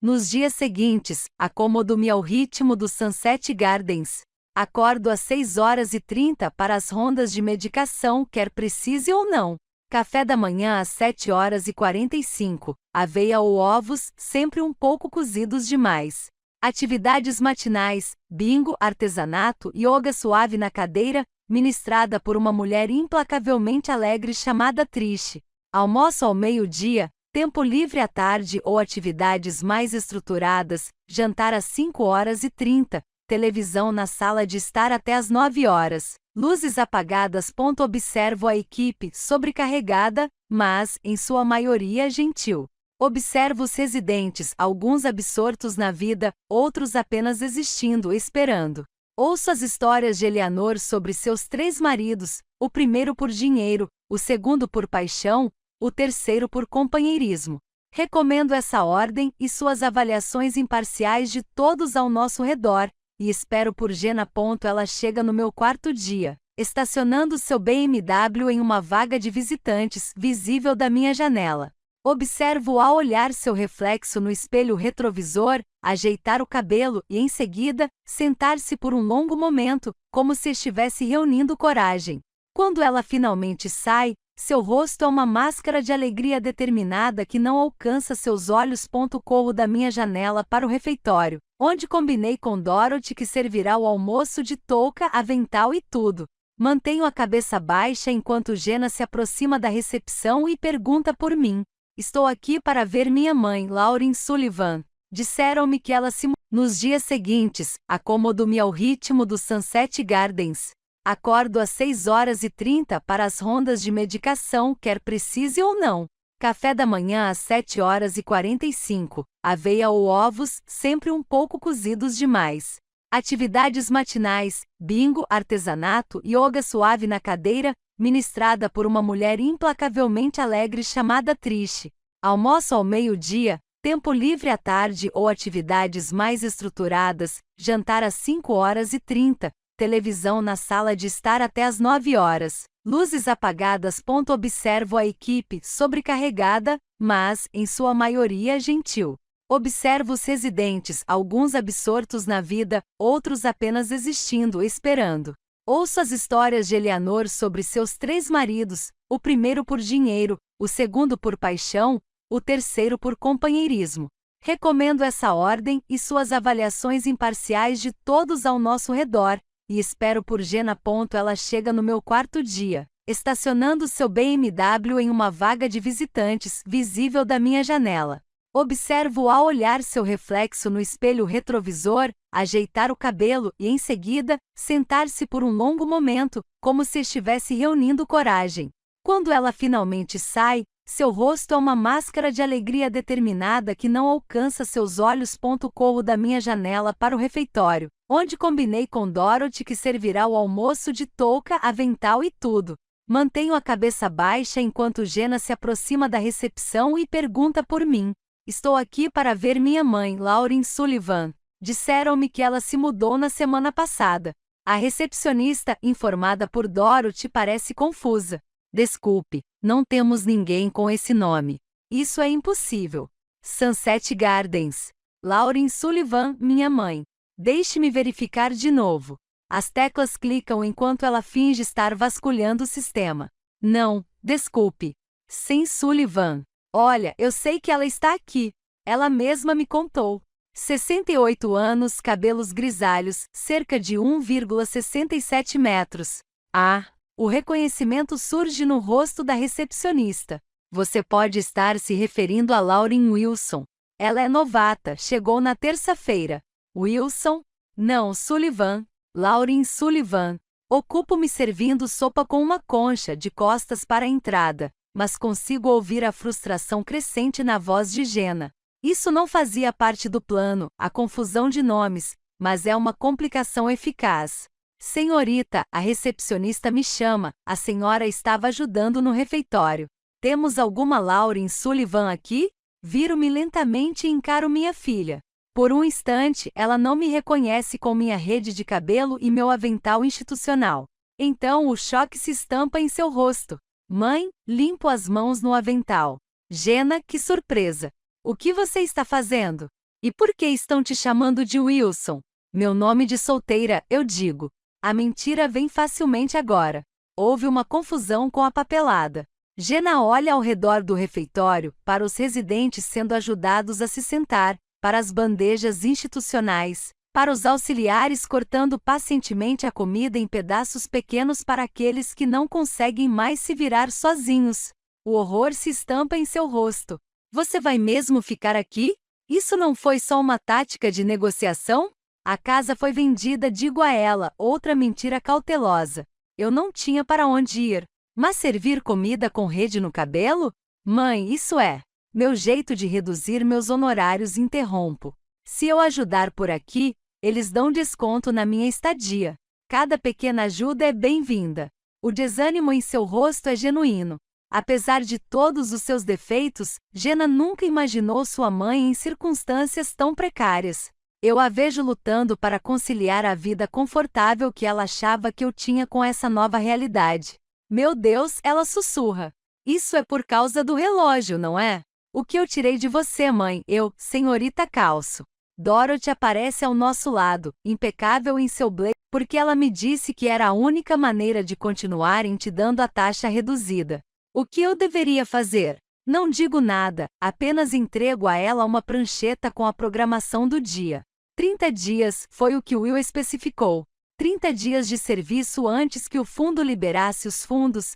Nos dias seguintes, acomodo-me ao ritmo do Sunset Gardens. Acordo às 6h30 para as rondas de medicação, quer precise ou não. Café da manhã às 7h45, aveia ou ovos, sempre um pouco cozidos demais. Atividades matinais, bingo, artesanato, yoga suave na cadeira, ministrada por uma mulher implacavelmente alegre chamada Trish. Almoço ao meio-dia, tempo livre à tarde ou atividades mais estruturadas, jantar às 5h30, televisão na sala de estar até às 9 horas, luzes apagadas. Observo a equipe sobrecarregada, mas, em sua maioria, gentil. Observo os residentes, alguns absortos na vida, outros apenas existindo, esperando. Ouço as histórias de Eleanor sobre seus 3 maridos, o primeiro por dinheiro, o segundo por paixão, o terceiro por companheirismo. Recomendo essa ordem e suas avaliações imparciais de todos ao nosso redor, e espero por Jenna. Ela chega no meu 4º dia, estacionando seu BMW em uma vaga de visitantes, visível da minha janela. Observo ao olhar seu reflexo no espelho retrovisor, ajeitar o cabelo e, em seguida, sentar-se por um longo momento, como se estivesse reunindo coragem. Quando ela finalmente sai, seu rosto é uma máscara de alegria determinada que não alcança seus olhos. Corro da minha janela para o refeitório, onde combinei com Dorothy que servirá o almoço de touca, avental e tudo. Mantenho a cabeça baixa enquanto Jenna se aproxima da recepção e pergunta por mim. Estou aqui para ver minha mãe, Lauren Sullivan. Disseram-me que ela se... Nos dias seguintes, acomodo-me ao ritmo do Sunset Gardens. Acordo às 6h30 para as rondas de medicação, quer precise ou não. Café da manhã às 7h45. Aveia ou ovos, sempre um pouco cozidos demais. Atividades matinais, bingo, artesanato, yoga suave na cadeira, ministrada por uma mulher implacavelmente alegre chamada Trish. Almoço ao meio-dia, tempo livre à tarde ou atividades mais estruturadas, jantar às 5h30, televisão na sala de estar até às 9 horas, luzes apagadas. Observo a equipe sobrecarregada, mas, em sua maioria, gentil. Observo os residentes, alguns absortos na vida, outros apenas existindo, esperando. Ouço as histórias de Eleanor sobre seus 3 maridos, o primeiro por dinheiro, o segundo por paixão, o terceiro por companheirismo. Recomendo essa ordem e suas avaliações imparciais de todos ao nosso redor, e espero por Jenna. Ela chega no meu 4º dia, estacionando seu BMW em uma vaga de visitantes, visível da minha janela. Observo ao olhar seu reflexo no espelho retrovisor, ajeitar o cabelo e, em seguida, sentar-se por um longo momento, como se estivesse reunindo coragem. Quando ela finalmente sai, seu rosto é uma máscara de alegria determinada que não alcança seus olhos. Corro da minha janela para o refeitório, onde combinei com Dorothy que servirá o almoço de touca, avental e tudo. Mantenho a cabeça baixa enquanto Jenna se aproxima da recepção e pergunta por mim. Estou aqui para ver minha mãe, Lauren Sullivan. Disseram-me que ela se mudou na semana passada. A recepcionista, informada por Dorothy, parece confusa. Desculpe, não temos ninguém com esse nome. Isso é impossível. Sunset Gardens. Lauren Sullivan, minha mãe. Deixe-me verificar de novo. As teclas clicam enquanto ela finge estar vasculhando o sistema. Não, desculpe. Sem Sullivan. Olha, eu sei que ela está aqui. Ela mesma me contou. 68 anos, cabelos grisalhos, cerca de 1,67 metros. Ah, o reconhecimento surge no rosto da recepcionista. Você pode estar se referindo a Lauren Wilson. Ela é novata, chegou na terça-feira. Wilson? Não, Sullivan. Lauren Sullivan. Ocupo-me servindo sopa com uma concha de costas para a entrada, mas consigo ouvir a frustração crescente na voz de Jenna. Isso não fazia parte do plano, a confusão de nomes, mas é uma complicação eficaz. Senhorita, a recepcionista me chama, a senhora estava ajudando no refeitório. Temos alguma Lauren Sullivan aqui? Viro-me lentamente e encaro minha filha. Por um instante, ela não me reconhece com minha rede de cabelo e meu avental institucional. Então o choque se estampa em seu rosto. Mãe, limpo as mãos no avental. Jenna, que surpresa! O que você está fazendo? E por que estão te chamando de Wilson? Meu nome de solteira, eu digo. A mentira vem facilmente agora. Houve uma confusão com a papelada. Jenna olha ao redor do refeitório, para os residentes sendo ajudados a se sentar, para as bandejas institucionais, para os auxiliares cortando pacientemente a comida em pedaços pequenos para aqueles que não conseguem mais se virar sozinhos. O horror se estampa em seu rosto. Você vai mesmo ficar aqui? Isso não foi só uma tática de negociação? A casa foi vendida, digo a ela, outra mentira cautelosa. Eu não tinha para onde ir. Mas servir comida com rede no cabelo? Mãe, isso é meu jeito de reduzir meus honorários, interrompo. Se eu ajudar por aqui, eles dão desconto na minha estadia. Cada pequena ajuda é bem-vinda. O desânimo em seu rosto é genuíno. Apesar de todos os seus defeitos, Jenna nunca imaginou sua mãe em circunstâncias tão precárias. Eu a vejo lutando para conciliar a vida confortável que ela achava que eu tinha com essa nova realidade. Meu Deus, ela sussurra. Isso é por causa do relógio, não é? O que eu tirei de você, mãe? Eu, senhorita Calço. Dorothy aparece ao nosso lado, impecável em seu blazer, porque ela me disse que era a única maneira de continuarem te dando a taxa reduzida. O que eu deveria fazer? Não digo nada, apenas entrego a ela uma prancheta com a programação do dia. 30 dias, foi o que Will especificou. 30 dias de serviço antes que o fundo liberasse os fundos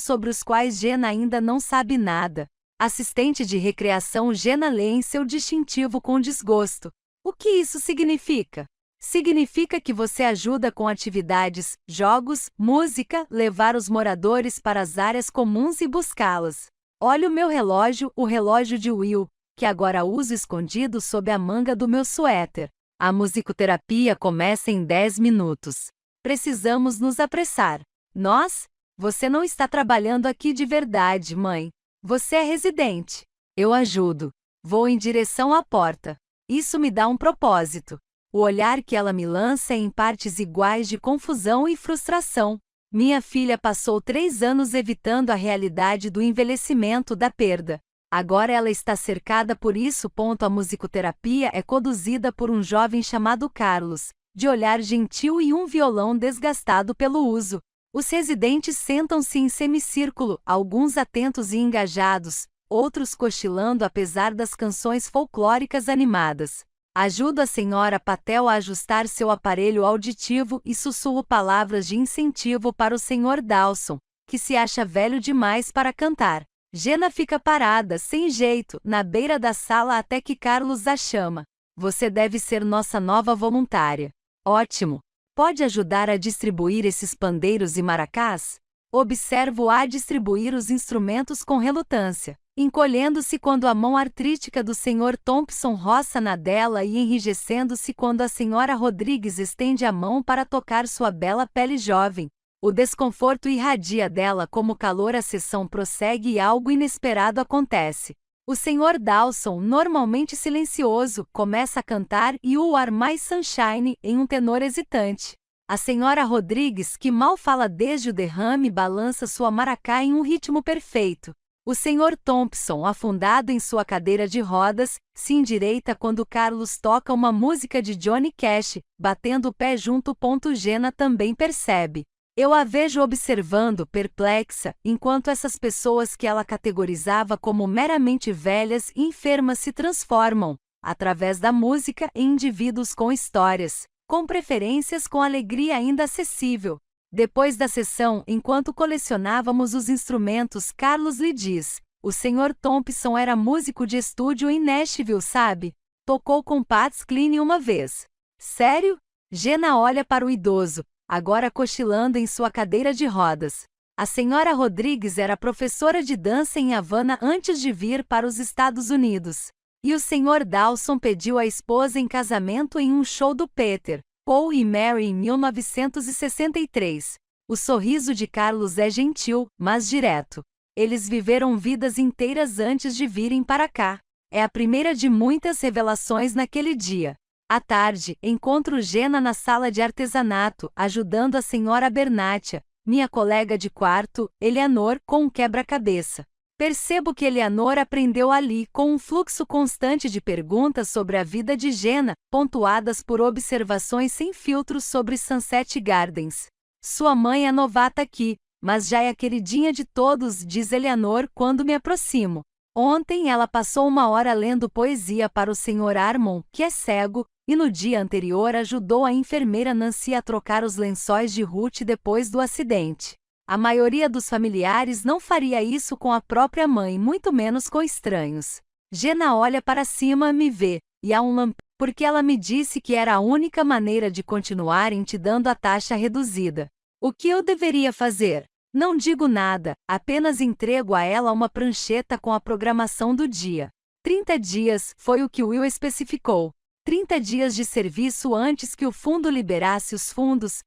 sobre os quais Jenna ainda não sabe nada. Assistente de recreação Jenna lê em seu distintivo com desgosto. O que isso significa? Significa que você ajuda com atividades, jogos, música, levar os moradores para as áreas comuns e buscá-las. Olha o meu relógio, o relógio de Will, que agora uso escondido sob a manga do meu suéter. A musicoterapia começa em 10 minutos. Precisamos nos apressar. Nós? Você não está trabalhando aqui de verdade, mãe. Você é residente. Eu ajudo. Vou em direção à porta. Isso me dá um propósito. O olhar que ela me lança é em partes iguais de confusão e frustração. Minha filha passou 3 anos evitando a realidade do envelhecimento, da perda. Agora ela está cercada por isso. A musicoterapia é conduzida por um jovem chamado Carlos, de olhar gentil e um violão desgastado pelo uso. Os residentes sentam-se em semicírculo, alguns atentos e engajados, outros cochilando apesar das canções folclóricas animadas. Ajudo a senhora Patel a ajustar seu aparelho auditivo e sussurro palavras de incentivo para o Sr. Dawson, que se acha velho demais para cantar. Jenna fica parada, sem jeito, na beira da sala até que Carlos a chama. Você deve ser nossa nova voluntária. Ótimo! Pode ajudar a distribuir esses pandeiros e maracás? Observo-a distribuir os instrumentos com relutância, encolhendo-se quando a mão artrítica do Sr. Thompson roça na dela e enrijecendo-se quando a Sra. Rodrigues estende a mão para tocar sua bela pele jovem. O desconforto irradia dela como calor. A sessão prossegue e algo inesperado acontece. O Sr. Dawson, normalmente silencioso, começa a cantar You Are My Sunshine em um tenor hesitante. A Sra. Rodrigues, que mal fala desde o derrame, balança sua maracá em um ritmo perfeito. O Sr. Thompson, afundado em sua cadeira de rodas, se endireita quando Carlos toca uma música de Johnny Cash, batendo o pé junto. Jenna também percebe. Eu a vejo observando, perplexa, enquanto essas pessoas que ela categorizava como meramente velhas e enfermas se transformam, através da música, em indivíduos com histórias, com preferências, com alegria ainda acessível. Depois da sessão, enquanto colecionávamos os instrumentos, Carlos lhe diz: o Sr. Thompson era músico de estúdio em Nashville, sabe? Tocou com Pats Cline uma vez. Sério? Jenna olha para o idoso, agora cochilando em sua cadeira de rodas. A Sra. Rodrigues era professora de dança em Havana antes de vir para os Estados Unidos. E o Sr. Dawson pediu a esposa em casamento em um show do Peter, Paul e Mary em 1963. O sorriso de Carlos é gentil, mas direto. Eles viveram vidas inteiras antes de virem para cá. É a primeira de muitas revelações naquele dia. À tarde, encontro Jenna na sala de artesanato, ajudando a Sra. Bernatia, minha colega de quarto, Eleanor, com um quebra-cabeça. Percebo que Eleanor aprendeu ali com um fluxo constante de perguntas sobre a vida de Jenna, pontuadas por observações sem filtros sobre Sunset Gardens. Sua mãe é novata aqui, mas já é a queridinha de todos, diz Eleanor quando me aproximo. Ontem ela passou 1 hora lendo poesia para o Sr. Armon, que é cego, e no dia anterior ajudou a enfermeira Nancy a trocar os lençóis de Ruth depois do acidente. A maioria dos familiares não faria isso com a própria mãe, muito menos com estranhos. Jenna olha para cima, me vê, e há um lampejo Porque ela me disse que era a única maneira de continuarem te dando a taxa reduzida. O que eu deveria fazer? Não digo nada, apenas entrego a ela uma prancheta com a programação do dia. 30 dias, foi o que Will especificou. 30 dias de serviço antes que o fundo liberasse os fundos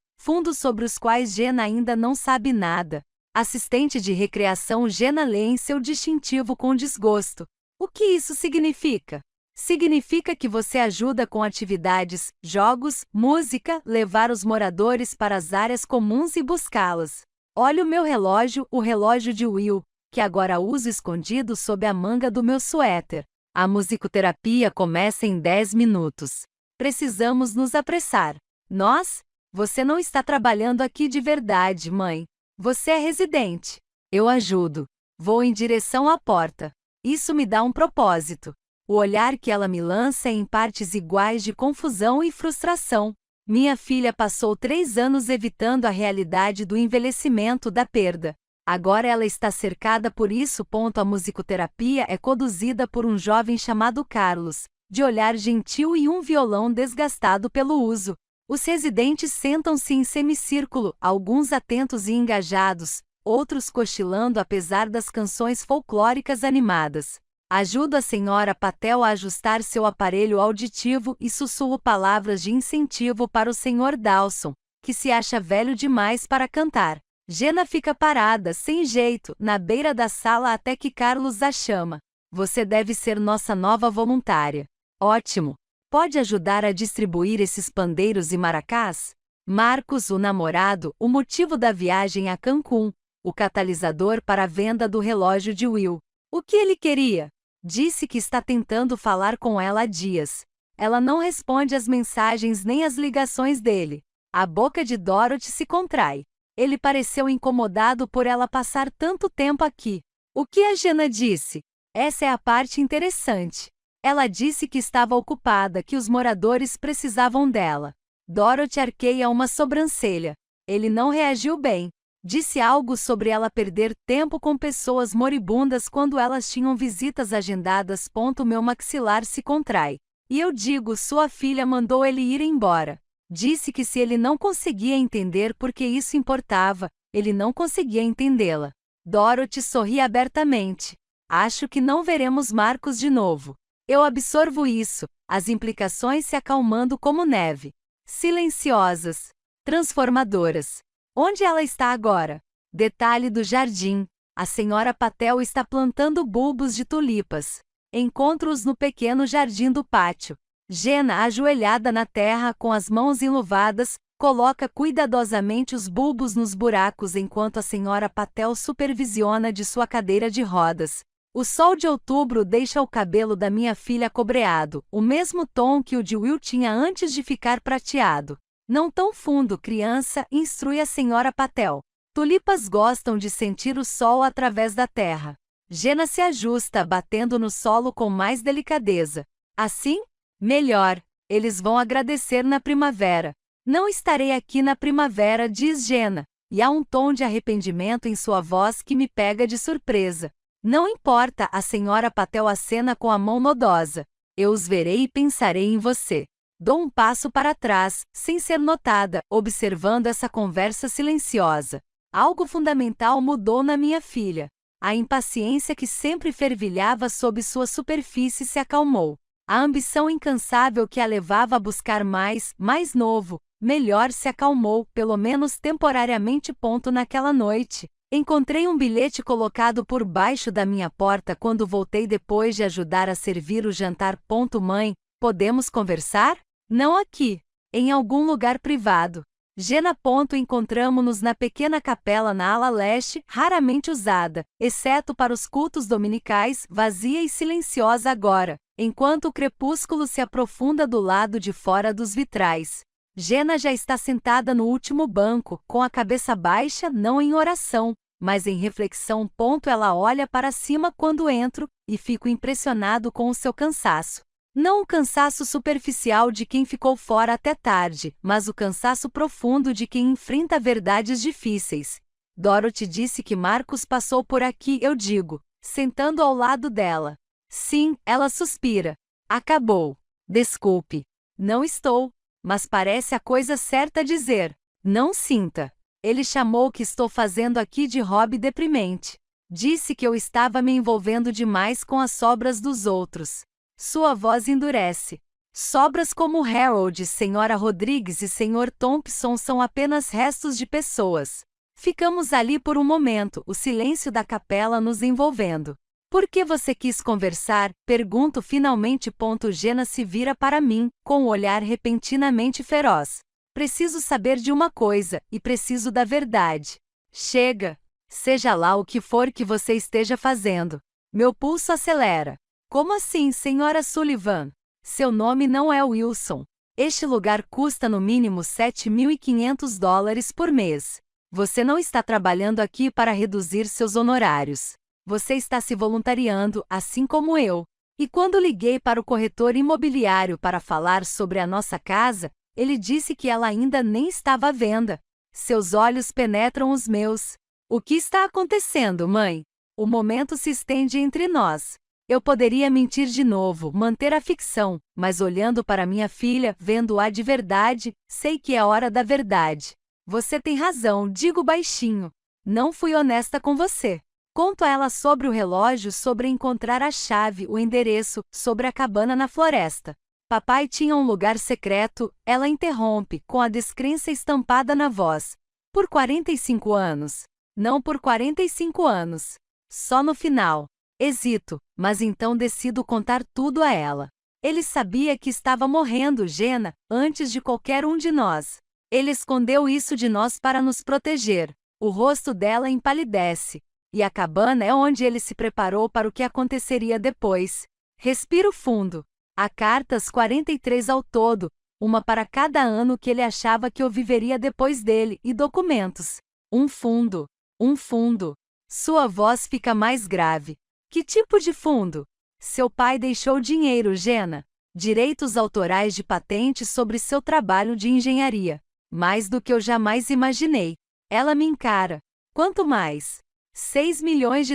sobre os quais Jenna ainda não sabe nada. Assistente de recreação Jenna lê em seu distintivo com desgosto. O que isso significa? Significa que você ajuda com atividades, jogos, música, levar os moradores para as áreas comuns e buscá-las. Olha o meu relógio, o relógio de Will, que agora uso escondido sob a manga do meu suéter. A musicoterapia começa em 10 minutos. Precisamos nos apressar. Nós? Você não está trabalhando aqui de verdade, mãe. Você é residente. Eu ajudo. Vou em direção à porta. Isso me dá um propósito. O olhar que ela me lança é em partes iguais de confusão e frustração. Minha filha passou 3 anos evitando a realidade do envelhecimento da perda. Agora ela está cercada por isso. A musicoterapia é conduzida por um jovem chamado Carlos, de olhar gentil e um violão desgastado pelo uso. Os residentes sentam-se em semicírculo, alguns atentos e engajados, outros cochilando apesar das canções folclóricas animadas. Ajudo a senhora Patel a ajustar seu aparelho auditivo e sussurro palavras de incentivo para o Sr. Dawson, que se acha velho demais para cantar. Jenna fica parada, sem jeito, na beira da sala até que Carlos a chama. Você deve ser nossa nova voluntária. Ótimo! Pode ajudar a distribuir esses pandeiros e maracás? Marcos, o namorado, o motivo da viagem a Cancún, o catalisador para a venda do relógio de Will. O que ele queria? Disse que está tentando falar com ela há dias. Ela não responde às mensagens nem às ligações dele. A boca de Dorothy se contrai. Ele pareceu incomodado por ela passar tanto tempo aqui. O que a Jenna disse? Essa é a parte interessante. Ela disse que estava ocupada, que os moradores precisavam dela. Dorothy arqueia uma sobrancelha. Ele não reagiu bem. Disse algo sobre ela perder tempo com pessoas moribundas quando elas tinham visitas agendadas. Meu maxilar se contrai. E eu digo, sua filha mandou ele ir embora. Disse que se ele não conseguia entender por que isso importava, ele não conseguia entendê-la. Dorothy sorri abertamente. Acho que não veremos Marcos de novo. Eu absorvo isso, as implicações se acalmando como neve. Silenciosas. Transformadoras. Onde ela está agora? Detalhe do jardim. A senhora Patel está plantando bulbos de tulipas. Encontro-os no pequeno jardim do pátio. Jenna, ajoelhada na terra com as mãos enluvadas, coloca cuidadosamente os bulbos nos buracos enquanto a senhora Patel supervisiona de sua cadeira de rodas. O sol de outubro deixa o cabelo da minha filha cobreado, o mesmo tom que o de Will tinha antes de ficar prateado. Não tão fundo, criança, instrui a senhora Patel. Tulipas gostam de sentir o sol através da terra. Jenna se ajusta, batendo no solo com mais delicadeza. Assim? Melhor. Eles vão agradecer na primavera. Não estarei aqui na primavera, diz Jenna, e há um tom de arrependimento em sua voz que me pega de surpresa. Não importa, a senhora Patel acena com a mão nodosa. Eu os verei e pensarei em você. Dou um passo para trás, sem ser notada, observando essa conversa silenciosa. Algo fundamental mudou na minha filha. A impaciência que sempre fervilhava sob sua superfície se acalmou. A ambição incansável que a levava a buscar mais novo, melhor se acalmou, pelo menos temporariamente. Naquela noite, encontrei um bilhete colocado por baixo da minha porta quando voltei depois de ajudar a servir o jantar. Mãe, podemos conversar? Não aqui. Em algum lugar privado. Jenna. Encontramo-nos na pequena capela na ala leste, raramente usada, exceto para os cultos dominicais, vazia e silenciosa agora, enquanto o crepúsculo se aprofunda do lado de fora dos vitrais. Jenna já está sentada no último banco, com a cabeça baixa, não em oração, mas em reflexão. Ela olha para cima quando entro, e fico impressionado com o seu cansaço. Não o cansaço superficial de quem ficou fora até tarde, mas o cansaço profundo de quem enfrenta verdades difíceis. Dorothy disse que Marcos passou por aqui, eu digo, sentando ao lado dela. Sim, ela suspira. Acabou. Desculpe. Não estou. Mas parece a coisa certa a dizer. Não sinta. Ele chamou o que estou fazendo aqui de hobby deprimente. Disse que eu estava me envolvendo demais com as sobras dos outros. Sua voz endurece. Sobras como Harold, Sra. Rodrigues e Sr. Thompson são apenas restos de pessoas. Ficamos ali por um momento, o silêncio da capela nos envolvendo. Por que você quis conversar? Pergunto finalmente. Jenna se vira para mim, com um olhar repentinamente feroz. Preciso saber de uma coisa, e preciso da verdade. Chega! Seja lá o que for que você esteja fazendo. Meu pulso acelera. Como assim, Sra. Sullivan? Seu nome não é Wilson. Este lugar custa no mínimo $7.500 por mês. Você não está trabalhando aqui para reduzir seus honorários. Você está se voluntariando, assim como eu. E quando liguei para o corretor imobiliário para falar sobre a nossa casa, ele disse que ela ainda nem estava à venda. Seus olhos penetram os meus. O que está acontecendo, mãe? O momento se estende entre nós. Eu poderia mentir de novo, manter a ficção, mas olhando para minha filha, vendo-a de verdade, sei que é a hora da verdade. Você tem razão, digo baixinho. Não fui honesta com você. Conto a ela sobre o relógio, sobre encontrar a chave, o endereço, sobre a cabana na floresta. Papai tinha um lugar secreto, ela interrompe, com a descrença estampada na voz. Por 45 anos. Não por 45 anos. Só no final. Hesito, mas então decido contar tudo a ela. Ele sabia que estava morrendo, Jenna, antes de qualquer um de nós. Ele escondeu isso de nós para nos proteger. O rosto dela empalidece. E a cabana é onde ele se preparou para o que aconteceria depois. Respiro fundo. Há cartas 43 ao todo, uma para cada ano que ele achava que eu viveria depois dele, e documentos. Um fundo. Um fundo. Sua voz fica mais grave. Que tipo de fundo? Seu pai deixou dinheiro, Jenna. Direitos autorais de patente sobre seu trabalho de engenharia. Mais do que eu jamais imaginei. Ela me encara. Quanto mais? $6 milhões.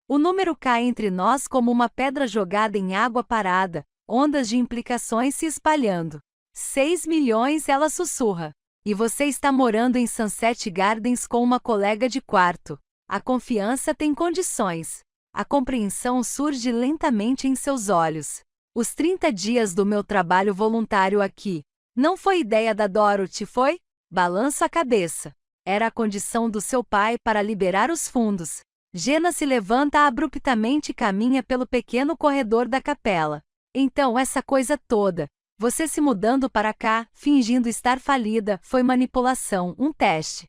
O número cai entre nós como uma pedra jogada em água parada, ondas de implicações se espalhando. 6 milhões, ela sussurra. E você está morando em Sunset Gardens com uma colega de quarto. A confiança tem condições. A compreensão surge lentamente em seus olhos. Os 30 dias do meu trabalho voluntário aqui. Não foi ideia da Dorothy, foi? Balanço a cabeça. Era a condição do seu pai para liberar os fundos. Jenna se levanta abruptamente e caminha pelo pequeno corredor da capela. Então essa coisa toda, você se mudando para cá, fingindo estar falida, foi manipulação, um teste.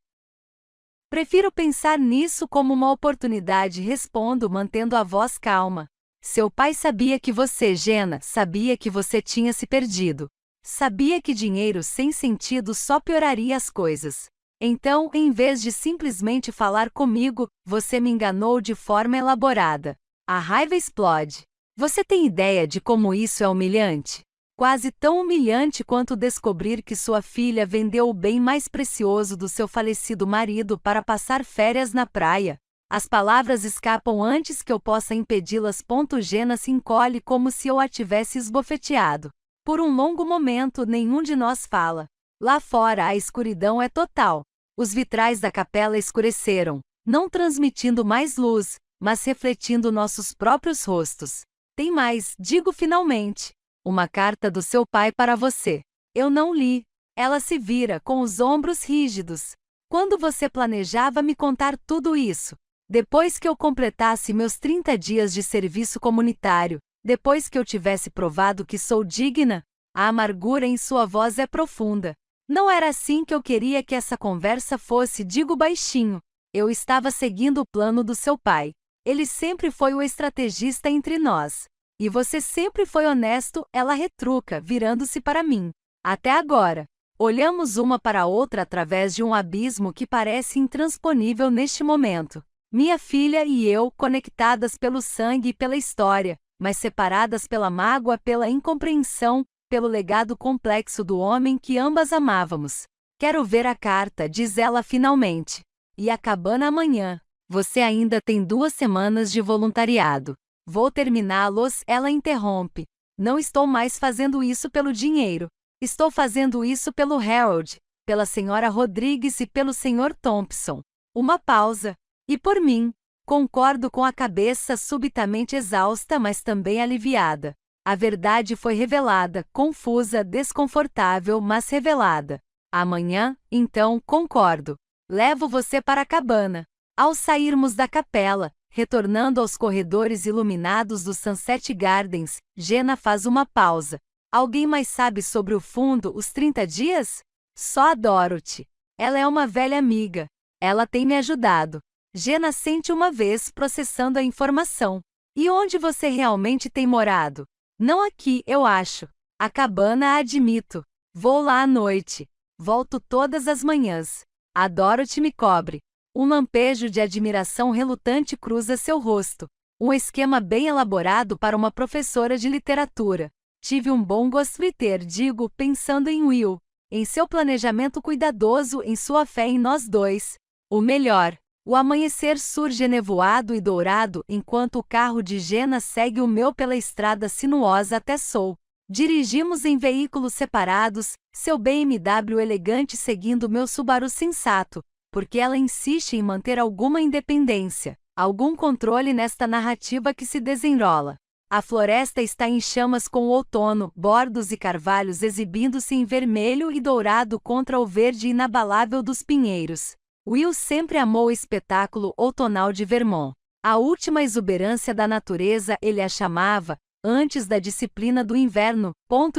Prefiro pensar nisso como uma oportunidade, respondo mantendo a voz calma. Seu pai sabia que você, Jenna, sabia que você tinha se perdido. Sabia que dinheiro sem sentido só pioraria as coisas. Então, em vez de simplesmente falar comigo, você me enganou de forma elaborada. A raiva explode. Você tem ideia de como isso é humilhante? Quase tão humilhante quanto descobrir que sua filha vendeu o bem mais precioso do seu falecido marido para passar férias na praia. As palavras escapam antes que eu possa impedi-las. Jenna se encolhe como se eu a tivesse esbofeteado. Por um longo momento, nenhum de nós fala. Lá fora a escuridão é total. Os vitrais da capela escureceram, não transmitindo mais luz, mas refletindo nossos próprios rostos. Tem mais, digo finalmente. Uma carta do seu pai para você. Eu não li. Ela se vira com os ombros rígidos. Quando você planejava me contar tudo isso? Depois que eu completasse meus 30 dias de serviço comunitário, depois que eu tivesse provado que sou digna? A amargura em sua voz é profunda. Não era assim que eu queria que essa conversa fosse, digo baixinho. Eu estava seguindo o plano do seu pai. Ele sempre foi o estrategista entre nós. E você sempre foi honesto, ela retruca, virando-se para mim. Até agora. Olhamos uma para a outra através de um abismo que parece intransponível neste momento. Minha filha e eu, conectadas pelo sangue e pela história, mas separadas pela mágoa, pela incompreensão, pelo legado complexo do homem que ambas amávamos. Quero ver a carta, diz ela finalmente. E a cabana amanhã. Você ainda tem 2 semanas de voluntariado. Vou terminá-los, ela interrompe. Não estou mais fazendo isso pelo dinheiro. Estou fazendo isso pelo Harold, pela senhora Rodrigues e pelo Sr. Thompson. Uma pausa. E por mim. Concordo com a cabeça subitamente exausta, mas também aliviada. A verdade foi revelada, confusa, desconfortável, mas revelada. Amanhã, então, concordo. Levo você para a cabana. Ao sairmos da capela, retornando aos corredores iluminados do Sunset Gardens, Jenna faz uma pausa. Alguém mais sabe sobre o fundo, os 30 dias? Só a Dorothy. Ela é uma velha amiga. Ela tem me ajudado. Jenna sente uma vez processando a informação. E onde você realmente tem morado? Não aqui, eu acho. A cabana, admito. Vou lá à noite. Volto todas as manhãs. A Dorothy me cobre. Um lampejo de admiração relutante cruza seu rosto. Um esquema bem elaborado para uma professora de literatura. Tive um bom ghostwriter, digo, pensando em Will. Em seu planejamento cuidadoso, em sua fé em nós dois. O melhor. O amanhecer surge enevoado e dourado enquanto o carro de Jenna segue o meu pela estrada sinuosa até Seoul. Dirigimos em veículos separados, seu BMW elegante seguindo meu Subaru sensato, porque ela insiste em manter alguma independência, algum controle nesta narrativa que se desenrola. A floresta está em chamas com o outono, bordos e carvalhos exibindo-se em vermelho e dourado contra o verde inabalável dos pinheiros. Will sempre amou o espetáculo outonal de Vermont. A última exuberância da natureza ele a chamava, antes da disciplina do inverno.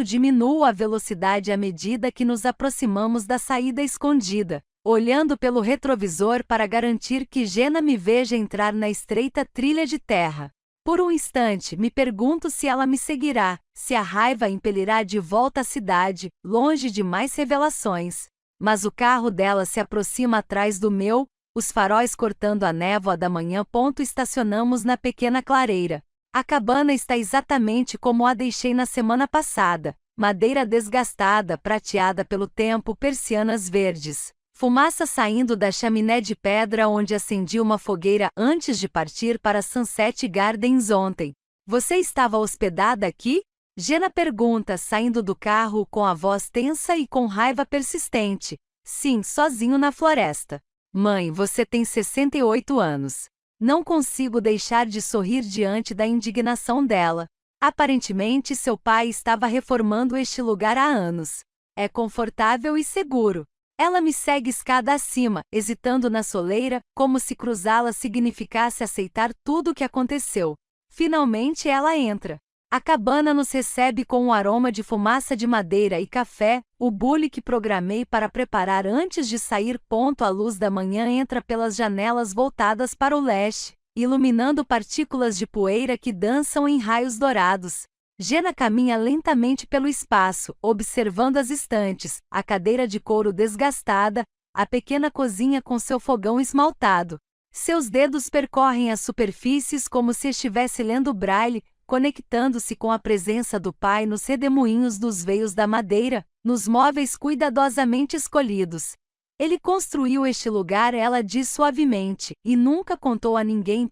Diminuo a velocidade à medida que nos aproximamos da saída escondida, olhando pelo retrovisor para garantir que Jenna me veja entrar na estreita trilha de terra. Por um instante, me pergunto se ela me seguirá, se a raiva a impelirá de volta à cidade, longe de mais revelações. Mas o carro dela se aproxima atrás do meu, os faróis cortando a névoa da manhã. Estacionamos na pequena clareira. A cabana está exatamente como a deixei na semana passada. Madeira desgastada, prateada pelo tempo, persianas verdes. Fumaça saindo da chaminé de pedra onde acendi uma fogueira antes de partir para Sunset Gardens ontem. Você estava hospedada aqui? Jenna pergunta, saindo do carro com a voz tensa e com raiva persistente. Sim, sozinho na floresta. Mãe, você tem 68 anos. Não consigo deixar de sorrir diante da indignação dela. Aparentemente seu pai estava reformando este lugar há anos. É confortável e seguro. Ela me segue escada acima, hesitando na soleira, como se cruzá-la significasse aceitar tudo o que aconteceu. Finalmente ela entra. A cabana nos recebe com um aroma de fumaça de madeira e café. O bule que programei para preparar antes de sair. A luz da manhã entra pelas janelas voltadas para o leste, iluminando partículas de poeira que dançam em raios dourados. Jenna caminha lentamente pelo espaço, observando as estantes, a cadeira de couro desgastada, a pequena cozinha com seu fogão esmaltado. Seus dedos percorrem as superfícies como se estivesse lendo braille, conectando-se com a presença do pai nos redemoinhos dos veios da madeira, nos móveis cuidadosamente escolhidos. Ele construiu este lugar, ela diz suavemente, e nunca contou a ninguém.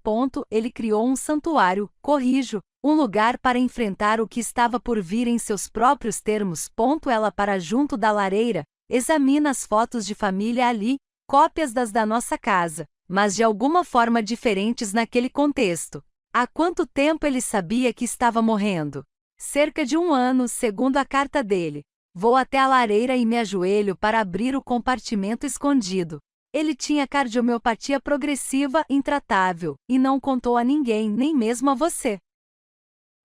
Ele criou um santuário, corrijo, um lugar para enfrentar o que estava por vir em seus próprios termos. Ela para junto da lareira, examina as fotos de família ali, cópias das da nossa casa, mas de alguma forma diferentes naquele contexto. Há quanto tempo ele sabia que estava morrendo? Cerca de 1 ano, segundo a carta dele. Vou até a lareira e me ajoelho para abrir o compartimento escondido. Ele tinha cardiomiopatia progressiva intratável, e não contou a ninguém, nem mesmo a você.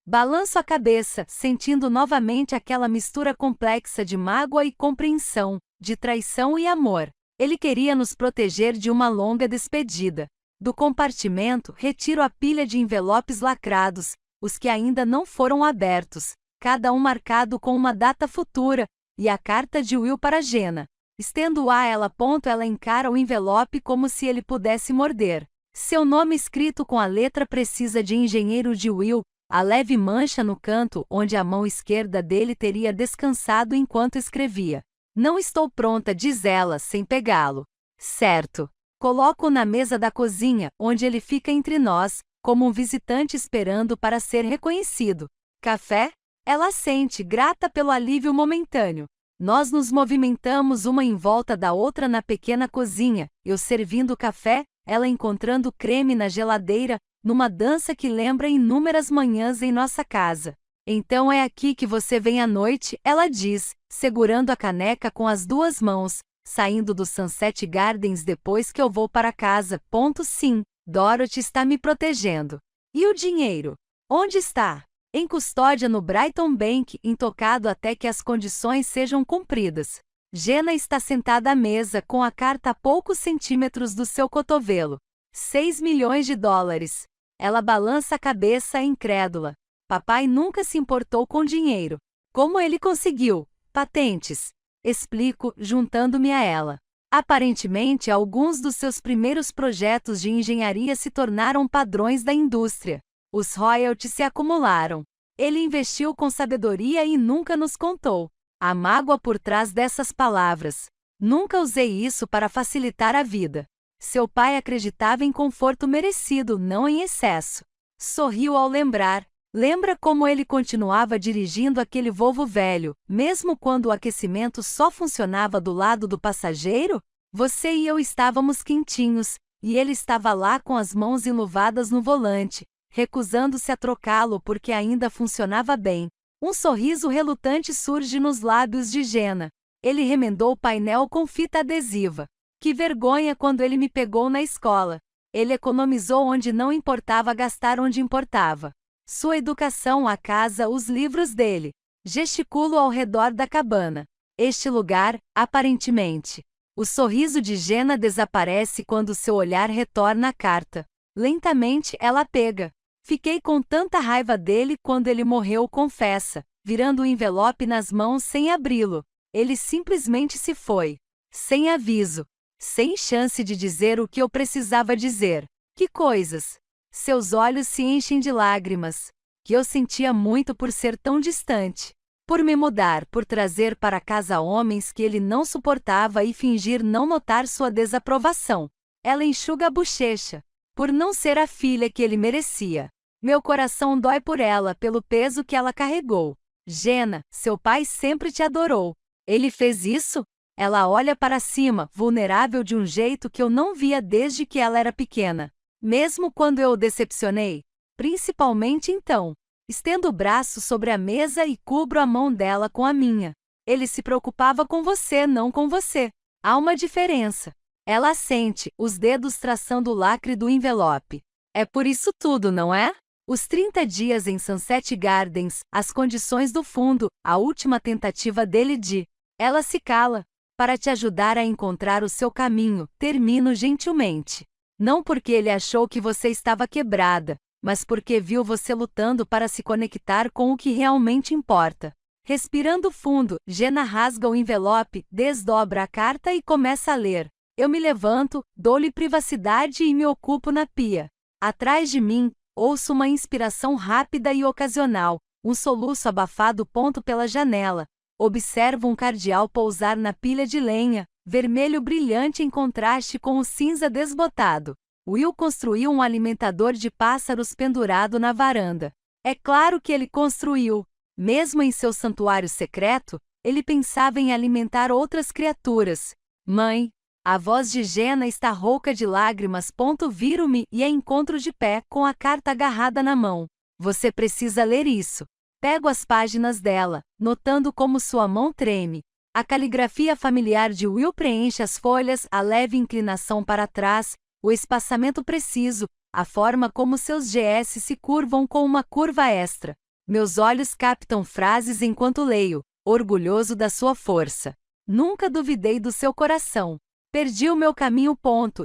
Balanço a cabeça, sentindo novamente aquela mistura complexa de mágoa e compreensão, de traição e amor. Ele queria nos proteger de uma longa despedida. Do compartimento, retiro a pilha de envelopes lacrados, os que ainda não foram abertos, cada um marcado com uma data futura, e a carta de Will para Jenna. Estendo-a a ela. Ela encara o envelope como se ele pudesse morder. Seu nome escrito com a letra precisa de engenheiro de Will, a leve mancha no canto onde a mão esquerda dele teria descansado enquanto escrevia. Não estou pronta, diz ela, sem pegá-lo. Certo. Coloco-o na mesa da cozinha, onde ele fica entre nós, como um visitante esperando para ser reconhecido. Café? Ela sente, grata pelo alívio momentâneo. Nós nos movimentamos uma em volta da outra na pequena cozinha, eu servindo café, ela encontrando creme na geladeira, numa dança que lembra inúmeras manhãs em nossa casa. Então é aqui que você vem à noite, ela diz, segurando a caneca com as duas mãos, saindo do Sunset Gardens depois que eu vou para casa. Sim, Dorothy está me protegendo. E o dinheiro? Onde está? Em custódia no Brighton Bank, intocado até que as condições sejam cumpridas. Jenna está sentada à mesa com a carta a poucos centímetros do seu cotovelo. 6 milhões de dólares. Ela balança a cabeça incrédula. Papai nunca se importou com dinheiro. Como ele conseguiu? Patentes. Explico, juntando-me a ela. Aparentemente, alguns dos seus primeiros projetos de engenharia se tornaram padrões da indústria. Os royalties se acumularam. Ele investiu com sabedoria e nunca nos contou. A mágoa por trás dessas palavras. Nunca usei isso para facilitar a vida. Seu pai acreditava em conforto merecido, não em excesso. Sorriu ao lembrar. Lembra como ele continuava dirigindo aquele Volvo velho, mesmo quando o aquecimento só funcionava do lado do passageiro? Você e eu estávamos quentinhos, e ele estava lá com as mãos enluvadas no volante, recusando-se a trocá-lo porque ainda funcionava bem. Um sorriso relutante surge nos lábios de Jenna. Ele remendou o painel com fita adesiva. Que vergonha quando ele me pegou na escola. Ele economizou onde não importava gastar onde importava. Sua educação, a casa, os livros dele. Gesticulo ao redor da cabana. Este lugar, aparentemente. O sorriso de Jenna desaparece quando seu olhar retorna à carta. Lentamente, ela pega. Fiquei com tanta raiva dele quando ele morreu, confessa, virando o envelope nas mãos sem abri-lo. Ele simplesmente se foi. Sem aviso. Sem chance de dizer o que eu precisava dizer. Que coisas! Seus olhos se enchem de lágrimas. Que eu sentia muito por ser tão distante. Por me mudar, por trazer para casa homens que ele não suportava e fingir não notar sua desaprovação. Ela enxuga a bochecha. Por não ser a filha que ele merecia. Meu coração dói por ela, pelo peso que ela carregou. Jenna, seu pai sempre te adorou. Ele fez isso? Ela olha para cima, vulnerável de um jeito que eu não via desde que ela era pequena. Mesmo quando eu o decepcionei? Principalmente então. Estendo o braço sobre a mesa e cubro a mão dela com a minha. Ele se preocupava com você, não com você. Há uma diferença. Ela assente, os dedos traçando o lacre do envelope. É por isso tudo, não é? Os 30 dias em Sunset Gardens, as condições do fundo, a última tentativa dele de... Ela se cala. Para te ajudar a encontrar o seu caminho, termino gentilmente. Não porque ele achou que você estava quebrada, mas porque viu você lutando para se conectar com o que realmente importa. Respirando fundo, Jenna rasga o envelope, desdobra a carta e começa a ler. Eu me levanto, dou-lhe privacidade e me ocupo na pia. Atrás de mim, ouço uma inspiração rápida e ocasional, um soluço abafado ponto pela janela. Observo um cardeal pousar na pilha de lenha, vermelho brilhante em contraste com o cinza desbotado. Will construiu um alimentador de pássaros pendurado na varanda. É claro que ele construiu. Mesmo em seu santuário secreto, ele pensava em alimentar outras criaturas. Mãe, a voz de Jenna está rouca de lágrimas. Viro-me e a encontro de pé, com a carta agarrada na mão. Você precisa ler isso. Pego as páginas dela, notando como sua mão treme. A caligrafia familiar de Will preenche as folhas, a leve inclinação para trás, o espaçamento preciso, a forma como seus GS se curvam com uma curva extra. Meus olhos captam frases enquanto leio, orgulhoso da sua força. Nunca duvidei do seu coração. Perdi o meu caminho.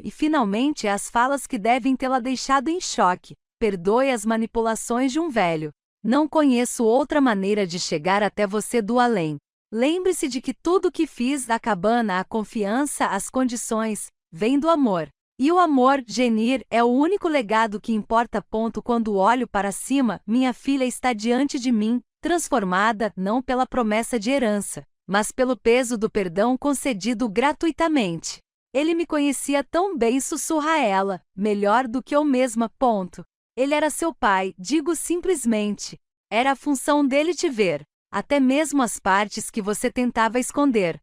E finalmente as falas que devem tê-la deixado em choque. Perdoe as manipulações de um velho. Não conheço outra maneira de chegar até você do além. Lembre-se de que tudo que fiz, a cabana, a confiança, as condições, vem do amor. E o amor, Jenir, é o único legado que importa. Quando olho para cima, minha filha está diante de mim, transformada, não pela promessa de herança, mas pelo peso do perdão concedido gratuitamente. Ele me conhecia tão bem, sussurra ela, melhor do que eu mesma. Ele era seu pai, digo simplesmente. Era a função dele te ver, até mesmo as partes que você tentava esconder.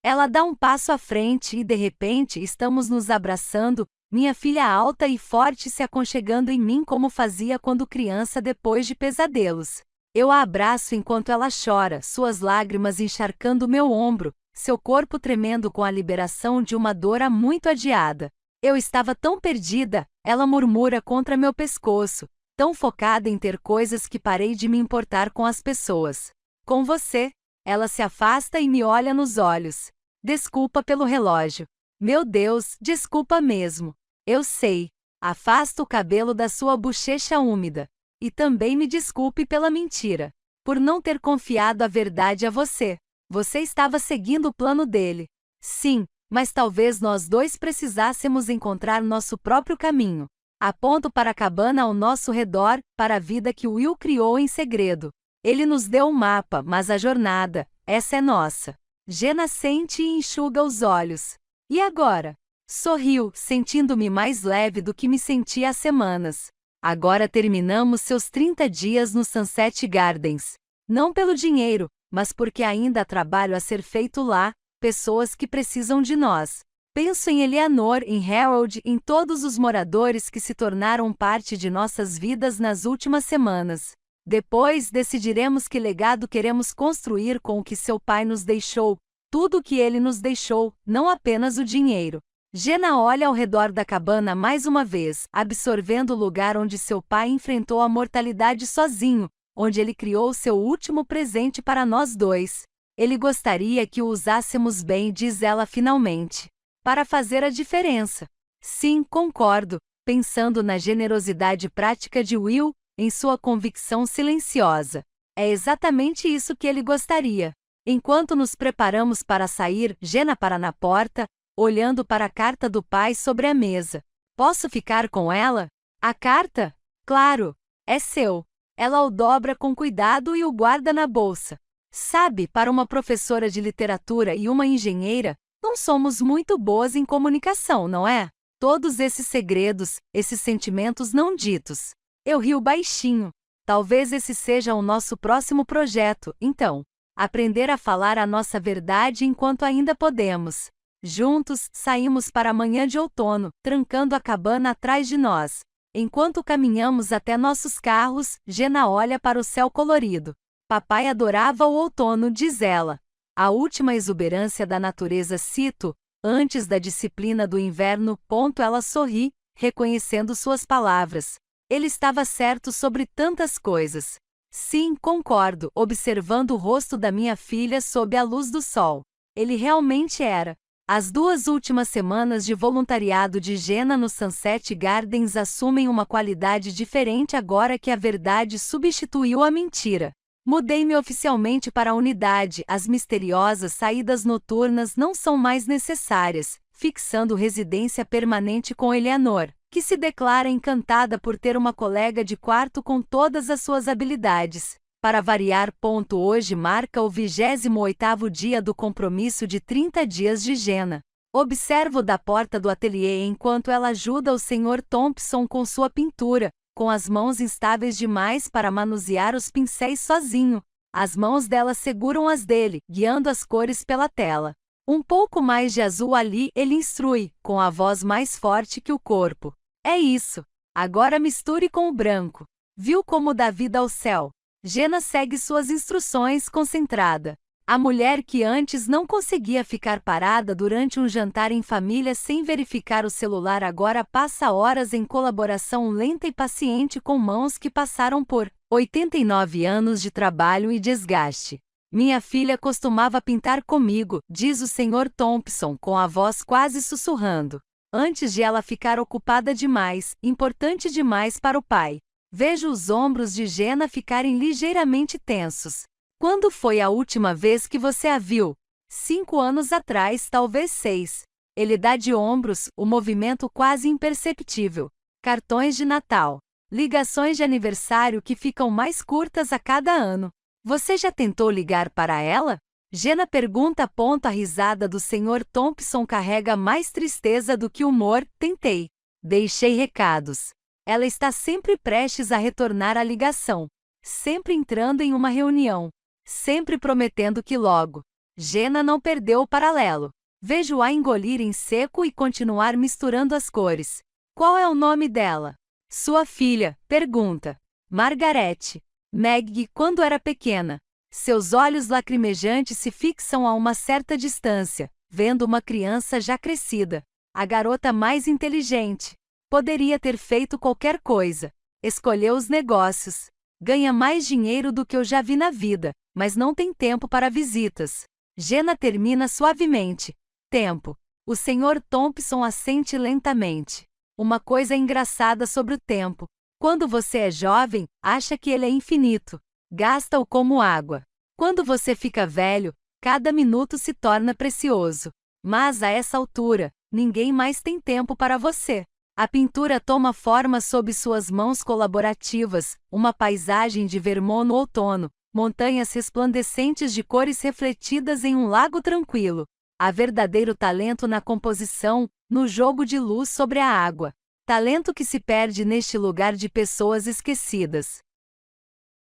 Ela dá um passo à frente e de repente estamos nos abraçando, minha filha alta e forte se aconchegando em mim como fazia quando criança depois de pesadelos. Eu a abraço enquanto ela chora, suas lágrimas encharcando meu ombro, seu corpo tremendo com a liberação de uma dor há muito adiada. Eu estava tão perdida, ela murmura contra meu pescoço, tão focada em ter coisas que parei de me importar com as pessoas. Com você. Ela se afasta e me olha nos olhos. Desculpa pelo relógio. Meu Deus, desculpa mesmo. Eu sei. Afasta o cabelo da sua bochecha úmida. E também me desculpe pela mentira. Por não ter confiado a verdade a você. Você estava seguindo o plano dele. Sim, mas talvez nós dois precisássemos encontrar nosso próprio caminho. Aponto para a cabana ao nosso redor, para a vida que Will criou em segredo. Ele nos deu um mapa, mas a jornada, essa é nossa. Jenna sente e enxuga os olhos. E agora? Sorriu, sentindo-me mais leve do que me sentia há semanas. Agora terminamos seus 30 dias no Sunset Gardens. Não pelo dinheiro, mas porque ainda há trabalho a ser feito lá, pessoas que precisam de nós. Penso em Eleanor, em Harold, em todos os moradores que se tornaram parte de nossas vidas nas últimas semanas. Depois decidiremos que legado queremos construir com o que seu pai nos deixou, tudo o que ele nos deixou, não apenas o dinheiro. Jenna olha ao redor da cabana mais uma vez, absorvendo o lugar onde seu pai enfrentou a mortalidade sozinho, onde ele criou seu último presente para nós dois. Ele gostaria que o usássemos bem, diz ela finalmente. Para fazer a diferença. Sim, concordo, pensando na generosidade prática de Will, em sua convicção silenciosa. É exatamente isso que ele gostaria. Enquanto nos preparamos para sair, Jenna para na porta, olhando para a carta do pai sobre a mesa. Posso ficar com ela? A carta? Claro. É seu. Ela o dobra com cuidado e o guarda na bolsa. Sabe, para uma professora de literatura e uma engenheira, não somos muito boas em comunicação, não é? Todos esses segredos, esses sentimentos não ditos. Eu rio baixinho. Talvez esse seja o nosso próximo projeto, então. Aprender a falar a nossa verdade enquanto ainda podemos. Juntos, saímos para a manhã de outono, trancando a cabana atrás de nós. Enquanto caminhamos até nossos carros, Jenna olha para o céu colorido. Papai adorava o outono, diz ela. A última exuberância da natureza, cito, antes da disciplina do inverno, ela sorri, reconhecendo suas palavras. Ele estava certo sobre tantas coisas. Sim, concordo, observando o rosto da minha filha sob a luz do sol. Ele realmente era. As 2 últimas semanas de voluntariado de Jenna no Sunset Gardens assumem uma qualidade diferente agora que a verdade substituiu a mentira. Mudei-me oficialmente para a unidade, as misteriosas saídas noturnas não são mais necessárias, fixando residência permanente com Eleanor, que se declara encantada por ter uma colega de quarto com todas as suas habilidades. Para variar, hoje marca o 28º dia do compromisso de 30 dias de Jenna. Observo da porta do ateliê enquanto ela ajuda o Sr. Thompson com sua pintura, com as mãos instáveis demais para manusear os pincéis sozinho. As mãos dela seguram as dele, guiando as cores pela tela. Um pouco mais de azul ali, ele instrui, com a voz mais forte que o corpo. É isso. Agora misture com o branco. Viu como dá vida ao céu? Jenna segue suas instruções concentrada. A mulher que antes não conseguia ficar parada durante um jantar em família sem verificar o celular agora passa horas em colaboração lenta e paciente com mãos que passaram por 89 anos de trabalho e desgaste. Minha filha costumava pintar comigo, diz o Sr. Thompson com a voz quase sussurrando. Antes de ela ficar ocupada demais, importante demais para o pai. Vejo os ombros de Jenna ficarem ligeiramente tensos. Quando foi a última vez que você a viu? 5 anos atrás, talvez 6. Ele dá de ombros, o movimento quase imperceptível. Cartões de Natal. Ligações de aniversário que ficam mais curtas a cada ano. Você já tentou ligar para ela? Jenna pergunta. A risada do Sr. Thompson carrega mais tristeza do que humor. Tentei. Deixei recados. Ela está sempre prestes a retornar à ligação. sempre entrando em uma reunião, sempre prometendo que logo. Jenna não perdeu o paralelo. Vejo-a engolir em seco e continuar misturando as cores. Qual é o nome dela? Sua filha, pergunta. Margarete. Maggie, quando era pequena. Seus olhos lacrimejantes se fixam a uma certa distância, vendo uma criança já crescida. A garota mais inteligente. Poderia ter feito qualquer coisa. Escolheu os negócios. Ganha mais dinheiro do que eu já vi na vida, mas não tem tempo para visitas. Jenna termina suavemente. Tempo. O Sr. Thompson assente lentamente. Uma coisa engraçada sobre o tempo. Quando você é jovem, acha que ele é infinito. Gasta-o como água. Quando você fica velho, cada minuto se torna precioso. Mas a essa altura, ninguém mais tem tempo para você. A pintura toma forma sob suas mãos colaborativas, uma paisagem de Vermont no outono, montanhas resplandecentes de cores refletidas em um lago tranquilo. Há verdadeiro talento na composição, no jogo de luz sobre a água. Talento que se perde neste lugar de pessoas esquecidas.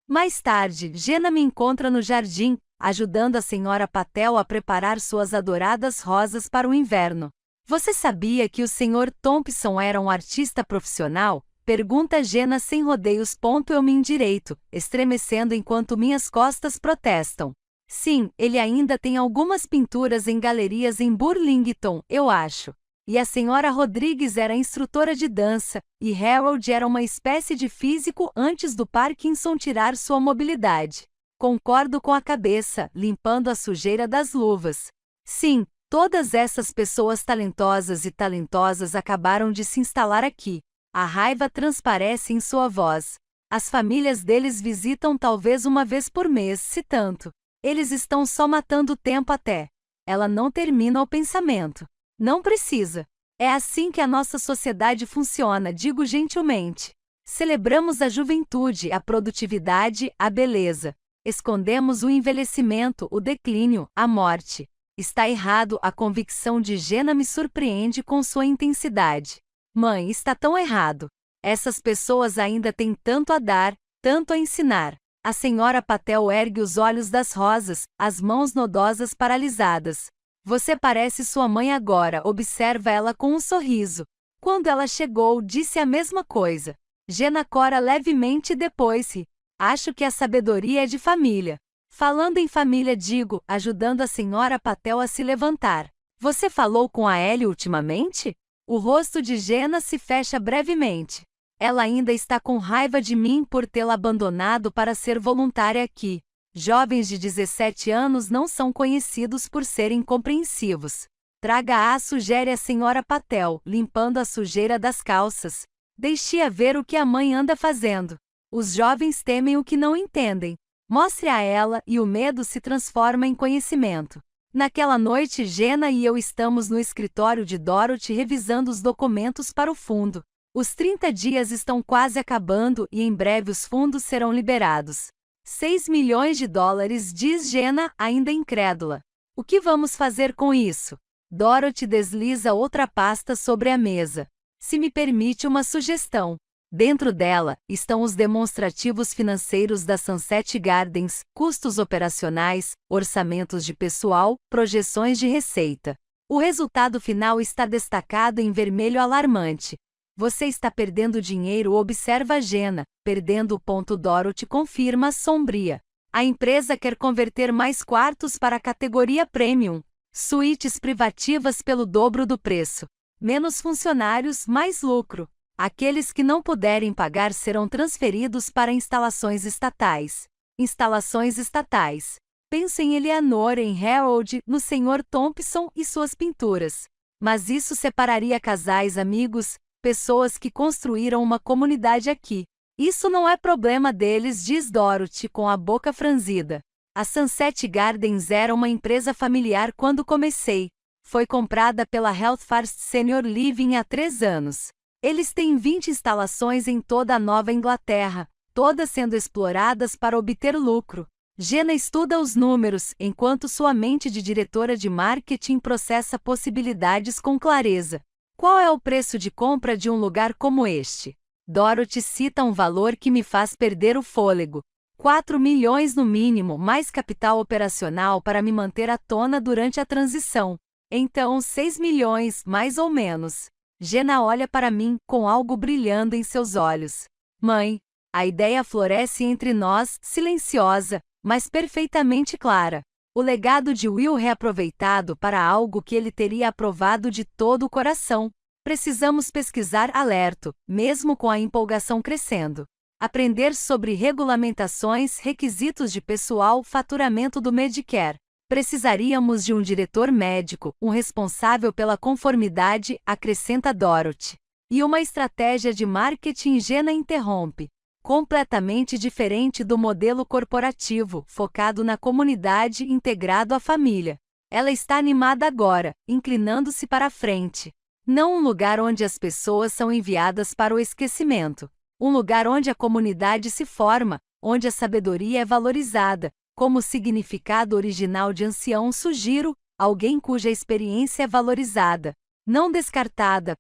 Mais tarde, Jenna me encontra no jardim, ajudando a Sra. Patel a preparar suas adoradas rosas para o inverno. Você sabia que o Sr. Thompson era um artista profissional? Pergunta Jenna sem rodeios. Eu me endireito, estremecendo enquanto minhas costas protestam. Sim, ele ainda tem algumas pinturas em galerias em Burlington, eu acho. E a Sra. Rodrigues era instrutora de dança, e Harold era uma espécie de físico antes do Parkinson tirar sua mobilidade. Concordo com a cabeça, limpando a sujeira das luvas. Sim, todas essas pessoas talentosas e talentosas acabaram de se instalar aqui. A raiva transparece em sua voz. As famílias deles visitam talvez uma vez por mês, se tanto. Eles estão só matando tempo até. Ela não termina o pensamento. Não precisa. É assim que a nossa sociedade funciona, digo gentilmente. Celebramos a juventude, a produtividade, a beleza. Escondemos o envelhecimento, o declínio, a morte. Está errado, a convicção de Jenna me surpreende com sua intensidade. Mãe, está tão errado. Essas pessoas ainda têm tanto a dar, tanto a ensinar. A Sra. Patel ergue os olhos das rosas, as mãos nodosas paralisadas. Você parece sua mãe agora, observa ela com um sorriso. Quando ela chegou, disse a mesma coisa. Jenna cora levemente e depois ri. Acho que a sabedoria é de família. Falando em família, digo, ajudando a Sra. Patel a se levantar. Você falou com a Ellie ultimamente? O rosto de Jenna se fecha brevemente. Ela ainda está com raiva de mim por tê-la abandonado para ser voluntária aqui. Jovens de 17 anos não são conhecidos por serem compreensivos. Traga-a, sugere a Sra. Patel, limpando a sujeira das calças. Deixe-a ver o que a mãe anda fazendo. Os jovens temem o que não entendem. Mostre a ela e o medo se transforma em conhecimento. Naquela noite, Jenna e eu estamos no escritório de Dorothy revisando os documentos para o fundo. Os 30 dias estão quase acabando e em breve os fundos serão liberados. 6 milhões de dólares, diz Jenna, ainda incrédula. O que vamos fazer com isso? Dorothy desliza outra pasta sobre a mesa. Se me permite uma sugestão. Dentro dela, estão os demonstrativos financeiros da Sunset Gardens, custos operacionais, orçamentos de pessoal, projeções de receita. O resultado final está destacado em vermelho alarmante. Você está perdendo dinheiro, observa Jenna, perdendo o ponto. Dorothy confirma, sombria. A empresa quer converter mais quartos para a categoria Premium. Suítes privativas pelo dobro do preço. Menos funcionários, mais lucro. Aqueles que não puderem pagar serão transferidos para instalações estatais. Instalações estatais. Penso em Eleanor, em Harold, no Sr. Thompson e suas pinturas. Mas isso separaria casais, amigos, pessoas que construíram uma comunidade aqui. Isso não é problema deles, diz Dorothy com a boca franzida. A Sunset Gardens era uma empresa familiar quando comecei. Foi comprada pela Health First Senior Living há 3 anos. Eles têm 20 instalações em toda a Nova Inglaterra, todas sendo exploradas para obter lucro. Jenna estuda os números, enquanto sua mente de diretora de marketing processa possibilidades com clareza. Qual é o preço de compra de um lugar como este? Dorothy cita um valor que me faz perder o fôlego. 4 milhões no mínimo, mais capital operacional para me manter à tona durante a transição. Então 6 milhões, mais ou menos. Jenna olha para mim, com algo brilhando em seus olhos. Mãe, a ideia floresce entre nós, silenciosa, mas perfeitamente clara. O legado de Will reaproveitado para algo que ele teria aprovado de todo o coração. Precisamos pesquisar alerto, mesmo com a empolgação crescendo. Aprender sobre regulamentações, requisitos de pessoal, faturamento do Medicare. Precisaríamos de um diretor médico, um responsável pela conformidade, acrescenta Dorothy. E uma estratégia de marketing. Jenna interrompe. Completamente diferente do modelo corporativo, focado na comunidade, integrado à família. Ela está animada agora, inclinando-se para a frente. Não um lugar onde as pessoas são enviadas para o esquecimento. Um lugar onde a comunidade se forma, onde a sabedoria é valorizada. Como significado original de ancião, sugiro, alguém cuja experiência é valorizada. Não descartada.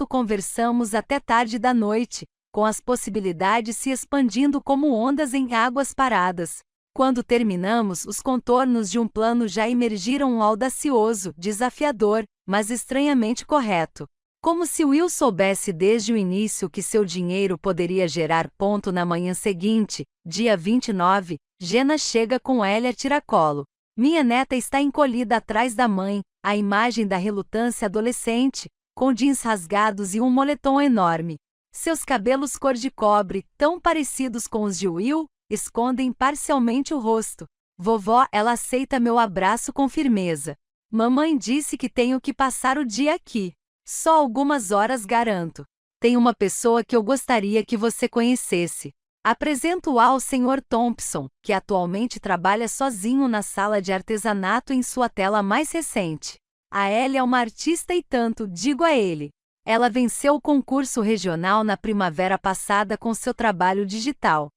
Conversamos até tarde da noite, com as possibilidades se expandindo como ondas em águas paradas. Quando terminamos, os contornos de um plano já emergiram, audacioso, desafiador, mas estranhamente correto. Como se Will soubesse desde o início que seu dinheiro poderia gerar. Na manhã seguinte, dia 29, Jenna chega com Ellie a tiracolo. Minha neta está encolhida atrás da mãe, a imagem da relutância adolescente, com jeans rasgados e um moletom enorme. Seus cabelos cor de cobre, tão parecidos com os de Will, escondem parcialmente o rosto. Vovó, ela aceita meu abraço com firmeza. Mamãe disse que tenho que passar o dia aqui. Só algumas horas, garanto. Tem uma pessoa que eu gostaria que você conhecesse. Apresento-o ao Sr. Thompson, que atualmente trabalha sozinho na sala de artesanato em sua tela mais recente. A Ellie é uma artista e tanto, digo a ele. Ela venceu o concurso regional na primavera passada com seu trabalho digital.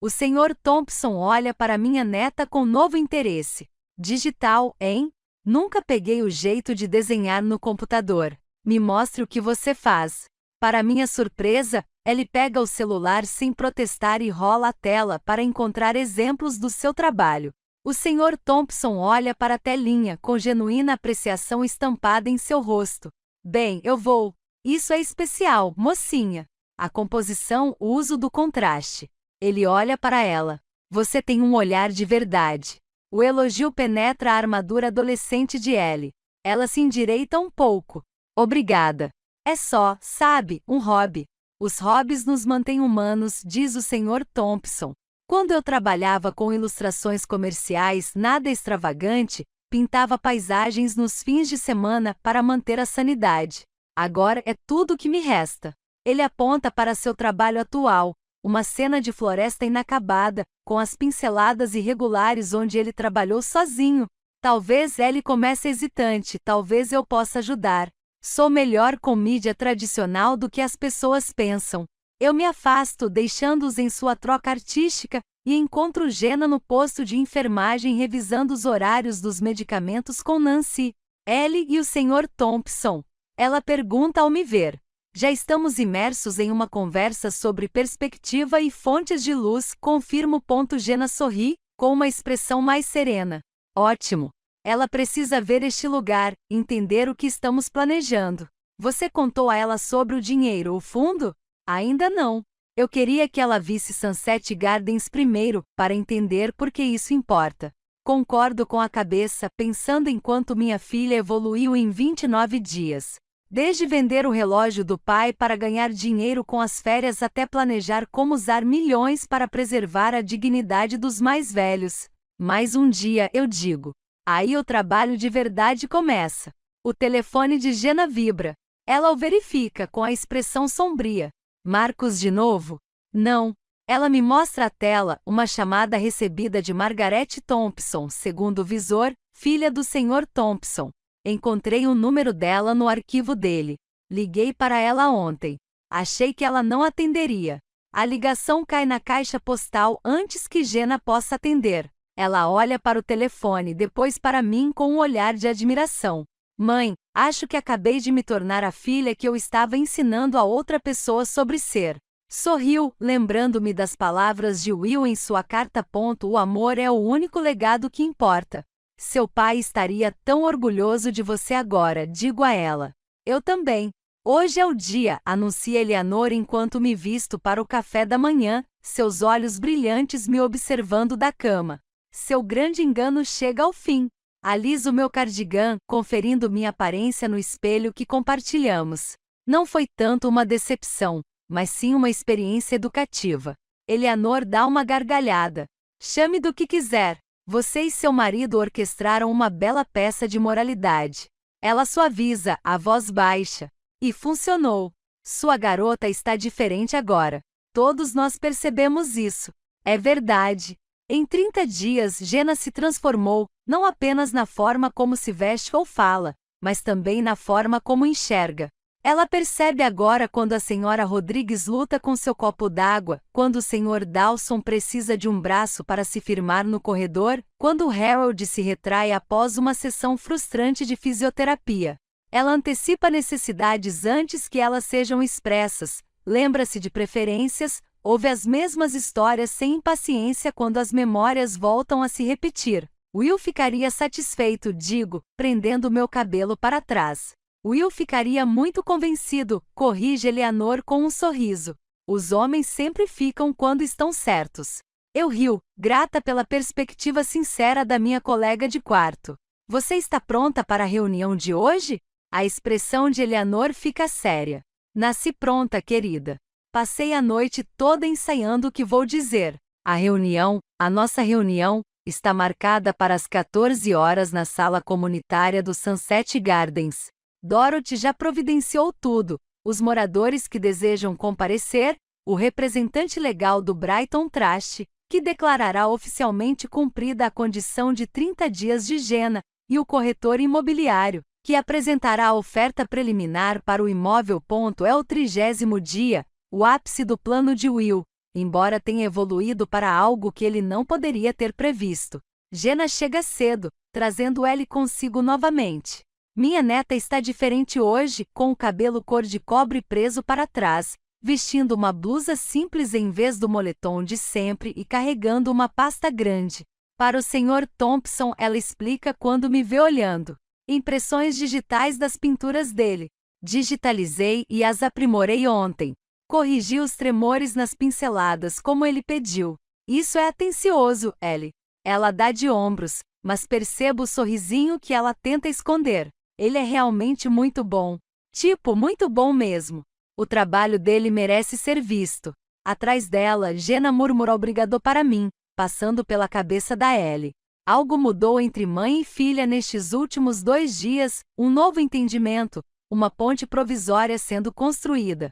O Sr. Thompson olha para minha neta com novo interesse. Digital, hein? Nunca peguei o jeito de desenhar no computador. Me mostre o que você faz. Para minha surpresa, ele pega o celular sem protestar e rola a tela para encontrar exemplos do seu trabalho. O Sr. Thompson olha para a telinha com genuína apreciação estampada em seu rosto. Bem, eu vou. Isso é especial, mocinha. A composição, o uso do contraste. Ele olha para ela. Você tem um olhar de verdade. O elogio penetra a armadura adolescente de Ellie. Ela se endireita um pouco. Obrigada. É só, sabe, um hobby. Os hobbies nos mantêm humanos, diz o Sr. Thompson. Quando eu trabalhava com ilustrações comerciais, nada extravagante, pintava paisagens nos fins de semana para manter a sanidade. Agora é tudo o que me resta. Ele aponta para seu trabalho atual. Uma cena de floresta inacabada, com as pinceladas irregulares onde ele trabalhou sozinho. Talvez ele comece hesitante, talvez eu possa ajudar. Sou melhor com mídia tradicional do que as pessoas pensam. Eu me afasto, deixando-os em sua troca artística, e encontro Jenna no posto de enfermagem revisando os horários dos medicamentos com Nancy, Ellie e o Sr. Thompson. Ela pergunta ao me ver. Já estamos imersos em uma conversa sobre perspectiva e fontes de luz, confirmo. Jenna sorri, com uma expressão mais serena. Ótimo. Ela precisa ver este lugar, entender o que estamos planejando. Você contou a ela sobre o dinheiro, o fundo? Ainda não. Eu queria que ela visse Sunset Gardens primeiro, para entender por que isso importa. Concordo com a cabeça, pensando em quanto minha filha evoluiu em 29 dias. Desde vender o relógio do pai para ganhar dinheiro com as férias até planejar como usar milhões para preservar a dignidade dos mais velhos. Mais um dia, eu digo. Aí o trabalho de verdade começa. O telefone de Jenna vibra. Ela o verifica com a expressão sombria. Marcos de novo? Não. Ela me mostra a tela, uma chamada recebida de Margaret Thompson, segundo o visor, filha do Sr. Thompson. Encontrei o número dela no arquivo dele. Liguei para ela ontem. Achei que ela não atenderia. A ligação cai na caixa postal antes que Jenna possa atender. Ela olha para o telefone, depois para mim com um olhar de admiração. Mãe, acho que acabei de me tornar a filha que eu estava ensinando a outra pessoa sobre ser. Sorriu, lembrando-me das palavras de Will em sua carta. O amor é o único legado que importa. Seu pai estaria tão orgulhoso de você agora, digo a ela. Eu também. Hoje é o dia, anuncia Eleanor enquanto me visto para o café da manhã, seus olhos brilhantes me observando da cama. Seu grande engano chega ao fim. Aliso meu cardigã, conferindo minha aparência no espelho que compartilhamos. Não foi tanto uma decepção, mas sim uma experiência educativa. Eleanor dá uma gargalhada. Chame do que quiser. Você e seu marido orquestraram uma bela peça de moralidade. Ela suaviza, a voz baixa. E funcionou. Sua garota está diferente agora. Todos nós percebemos isso. É verdade. Em 30 dias, Jenna se transformou, não apenas na forma como se veste ou fala, mas também na forma como enxerga. Ela percebe agora quando a senhora Rodrigues luta com seu copo d'água, quando o senhor Dawson precisa de um braço para se firmar no corredor, quando Harold se retrai após uma sessão frustrante de fisioterapia. Ela antecipa necessidades antes que elas sejam expressas, lembra-se de preferências, ouve as mesmas histórias sem impaciência quando as memórias voltam a se repetir. Will ficaria satisfeito, digo, prendendo meu cabelo para trás. Will ficaria muito convencido, corrige Eleanor com um sorriso. Os homens sempre ficam quando estão certos. Eu rio, grata pela perspectiva sincera da minha colega de quarto. Você está pronta para a reunião de hoje? A expressão de Eleanor fica séria. Nasci pronta, querida. Passei a noite toda ensaiando o que vou dizer. A nossa reunião, está marcada para as 14 horas na sala comunitária do Sunset Gardens. Dorothy já providenciou tudo, os moradores que desejam comparecer, o representante legal do Brighton Trash, que declarará oficialmente cumprida a condição de 30 dias de Jenna, e o corretor imobiliário, que apresentará a oferta preliminar para o imóvel. É o 30º dia, o ápice do plano de Will, embora tenha evoluído para algo que ele não poderia ter previsto. Jenna chega cedo, trazendo Ellie consigo novamente. Minha neta está diferente hoje, com o cabelo cor de cobre preso para trás, vestindo uma blusa simples em vez do moletom de sempre e carregando uma pasta grande. Para o Sr. Thompson, ela explica quando me vê olhando. Impressões digitais das pinturas dele. Digitalizei e as aprimorei ontem. Corrigi os tremores nas pinceladas como ele pediu. Isso é atencioso, Ellie. Ela dá de ombros, mas percebo o sorrisinho que ela tenta esconder. Ele é realmente muito bom. Tipo, muito bom mesmo. O trabalho dele merece ser visto. Atrás dela, Jenna murmura obrigado para mim, passando pela cabeça da Ellie. Algo mudou entre mãe e filha nestes últimos 2 dias, um novo entendimento, uma ponte provisória sendo construída.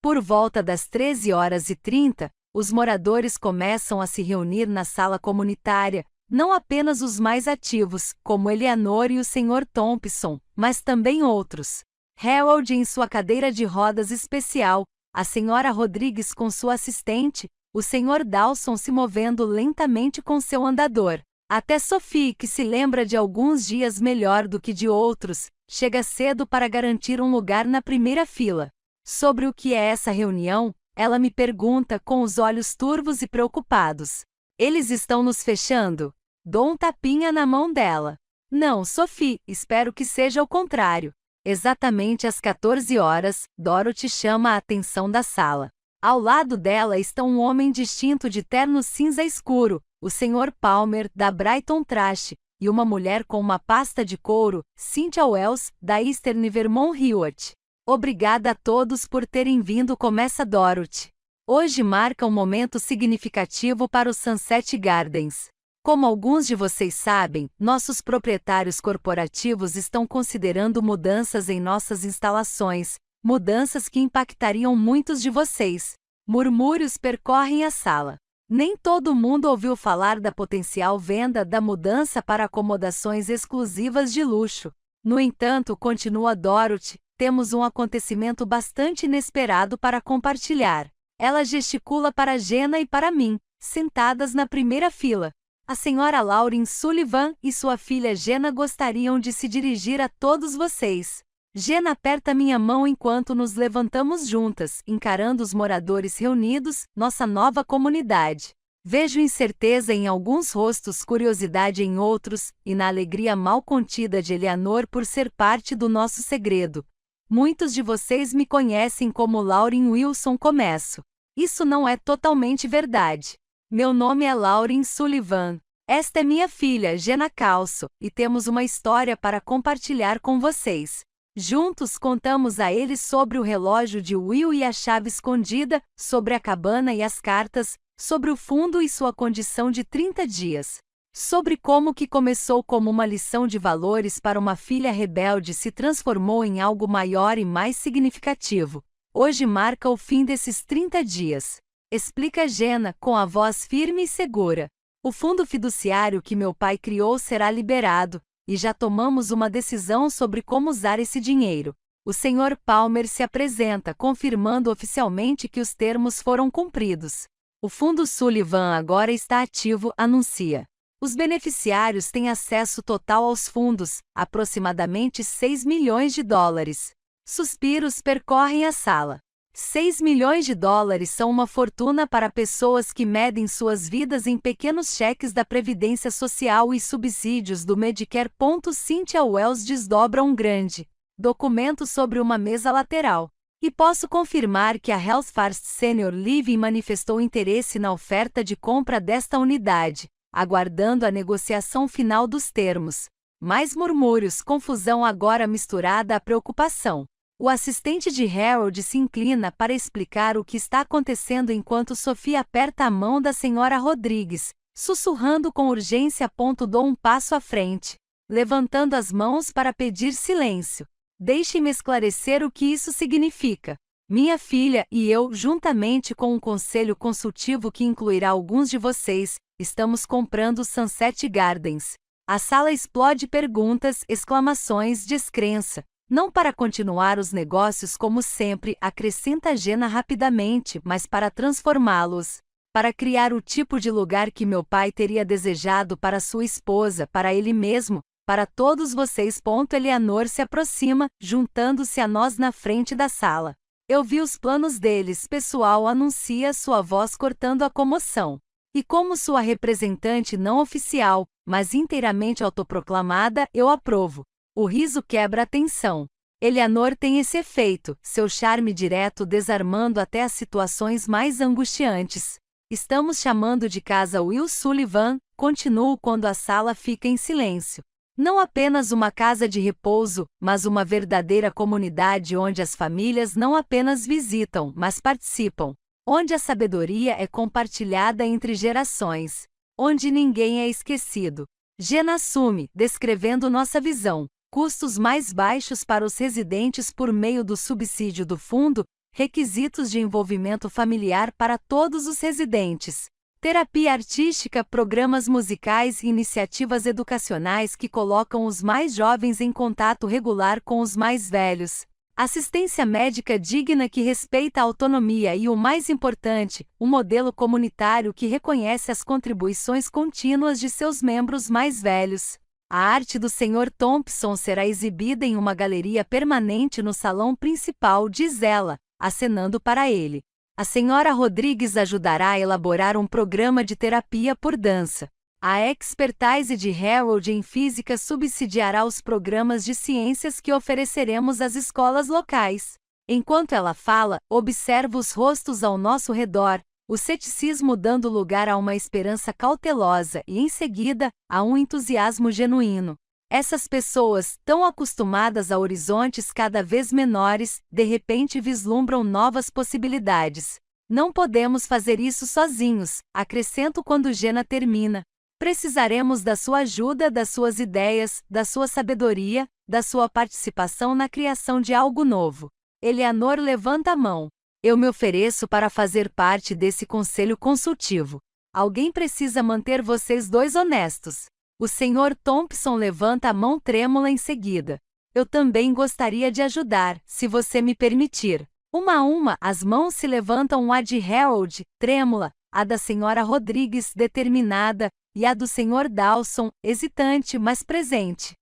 Por volta das 13h30, os moradores começam a se reunir na sala comunitária, não apenas os mais ativos, como Eleanor e o Sr. Thompson, mas também outros. Harold em sua cadeira de rodas especial, a Sra. Rodrigues com sua assistente, o Sr. Dawson se movendo lentamente com seu andador. Até Sophie, que se lembra de alguns dias melhor do que de outros, chega cedo para garantir um lugar na primeira fila. Sobre o que é essa reunião, ela me pergunta com os olhos turvos e preocupados. Eles estão nos fechando? Dou um tapinha na mão dela. Não, Sophie, espero que seja o contrário. Exatamente às 14 horas, Dorothy chama a atenção da sala. Ao lado dela está um homem distinto de terno cinza escuro, o Sr. Palmer, da Brighton Trash, e uma mulher com uma pasta de couro, Cynthia Wells, da Eastern Vermont Hewitt. Obrigada a todos por terem vindo, começa Dorothy. Hoje marca um momento significativo para o Sunset Gardens. Como alguns de vocês sabem, nossos proprietários corporativos estão considerando mudanças em nossas instalações, mudanças que impactariam muitos de vocês. Murmúrios percorrem a sala. Nem todo mundo ouviu falar da potencial venda da mudança para acomodações exclusivas de luxo. No entanto, continua Dorothy, temos um acontecimento bastante inesperado para compartilhar. Ela gesticula para Jenna e para mim, sentadas na primeira fila. A Sra. Lauren Sullivan e sua filha Jenna gostariam de se dirigir a todos vocês. Jenna aperta minha mão enquanto nos levantamos juntas, encarando os moradores reunidos, nossa nova comunidade. Vejo incerteza em alguns rostos, curiosidade em outros, e na alegria mal contida de Eleanor por ser parte do nosso segredo. Muitos de vocês me conhecem como Lauren Wilson Começo. Isso não é totalmente verdade. Meu nome é Lauren Sullivan. Esta é minha filha, Jenna Calço, e temos uma história para compartilhar com vocês. Juntos contamos a eles sobre o relógio de Will e a chave escondida, sobre a cabana e as cartas, sobre o fundo e sua condição de 30 dias. Sobre como que começou como uma lição de valores para uma filha rebelde se transformou em algo maior e mais significativo. Hoje marca o fim desses 30 dias. Explica Jenna com a voz firme e segura. O fundo fiduciário que meu pai criou será liberado, e já tomamos uma decisão sobre como usar esse dinheiro. O Sr. Palmer se apresenta confirmando oficialmente que os termos foram cumpridos. O Fundo Sullivan agora está ativo, anuncia. Os beneficiários têm acesso total aos fundos, aproximadamente 6 milhões de dólares. Suspiros percorrem a sala. 6 milhões de dólares são uma fortuna para pessoas que medem suas vidas em pequenos cheques da Previdência Social e subsídios do Medicare. Cynthia Wells desdobra um grande documento sobre uma mesa lateral. E posso confirmar que a Health First Senior Living manifestou interesse na oferta de compra desta unidade, aguardando a negociação final dos termos. Mais murmúrios, confusão agora misturada à preocupação. O assistente de Harold se inclina para explicar o que está acontecendo enquanto Sophie aperta a mão da senhora Rodrigues, sussurrando com urgência. Dou um passo à frente, levantando as mãos para pedir silêncio. Deixe-me esclarecer o que isso significa. Minha filha e eu, juntamente com um conselho consultivo que incluirá alguns de vocês, estamos comprando Sunset Gardens. A sala explode perguntas, exclamações, descrença. Não para continuar os negócios como sempre, acrescenta Jenna rapidamente, mas para transformá-los. Para criar o tipo de lugar que meu pai teria desejado para sua esposa, para ele mesmo, para todos vocês. Eleanor se aproxima, juntando-se a nós na frente da sala. Eu vi os planos deles, pessoal, anuncia sua voz cortando a comoção. E como sua representante não oficial, mas inteiramente autoproclamada, eu aprovo. O riso quebra a tensão. Eleanor tem esse efeito, seu charme direto desarmando até as situações mais angustiantes. Estamos chamando de casa Will Sullivan, continuo quando a sala fica em silêncio. Não apenas uma casa de repouso, mas uma verdadeira comunidade onde as famílias não apenas visitam, mas participam. Onde a sabedoria é compartilhada entre gerações. Onde ninguém é esquecido. Jenna assume, descrevendo nossa visão. Custos mais baixos para os residentes por meio do subsídio do fundo, requisitos de envolvimento familiar para todos os residentes. Terapia artística, programas musicais e iniciativas educacionais que colocam os mais jovens em contato regular com os mais velhos. Assistência médica digna que respeita a autonomia e, o mais importante, um modelo comunitário que reconhece as contribuições contínuas de seus membros mais velhos. A arte do Sr. Thompson será exibida em uma galeria permanente no salão principal, diz ela, acenando para ele. A senhora Rodrigues ajudará a elaborar um programa de terapia por dança. A expertise de Harold em física subsidiará os programas de ciências que ofereceremos às escolas locais. Enquanto ela fala, observo os rostos ao nosso redor, o ceticismo dando lugar a uma esperança cautelosa e, em seguida, a um entusiasmo genuíno. Essas pessoas, tão acostumadas a horizontes cada vez menores, de repente vislumbram novas possibilidades. Não podemos fazer isso sozinhos, acrescento quando Jenna termina. Precisaremos da sua ajuda, das suas ideias, da sua sabedoria, da sua participação na criação de algo novo. Eleanor levanta a mão. Eu me ofereço para fazer parte desse conselho consultivo. Alguém precisa manter vocês dois honestos. O Sr. Thompson levanta a mão trêmula em seguida. Eu também gostaria de ajudar, se você me permitir. Uma a uma, as mãos se levantam, a de Harold, trêmula, a da Sra. Rodrigues, determinada, e a do Sr. Dawson, hesitante mas presente.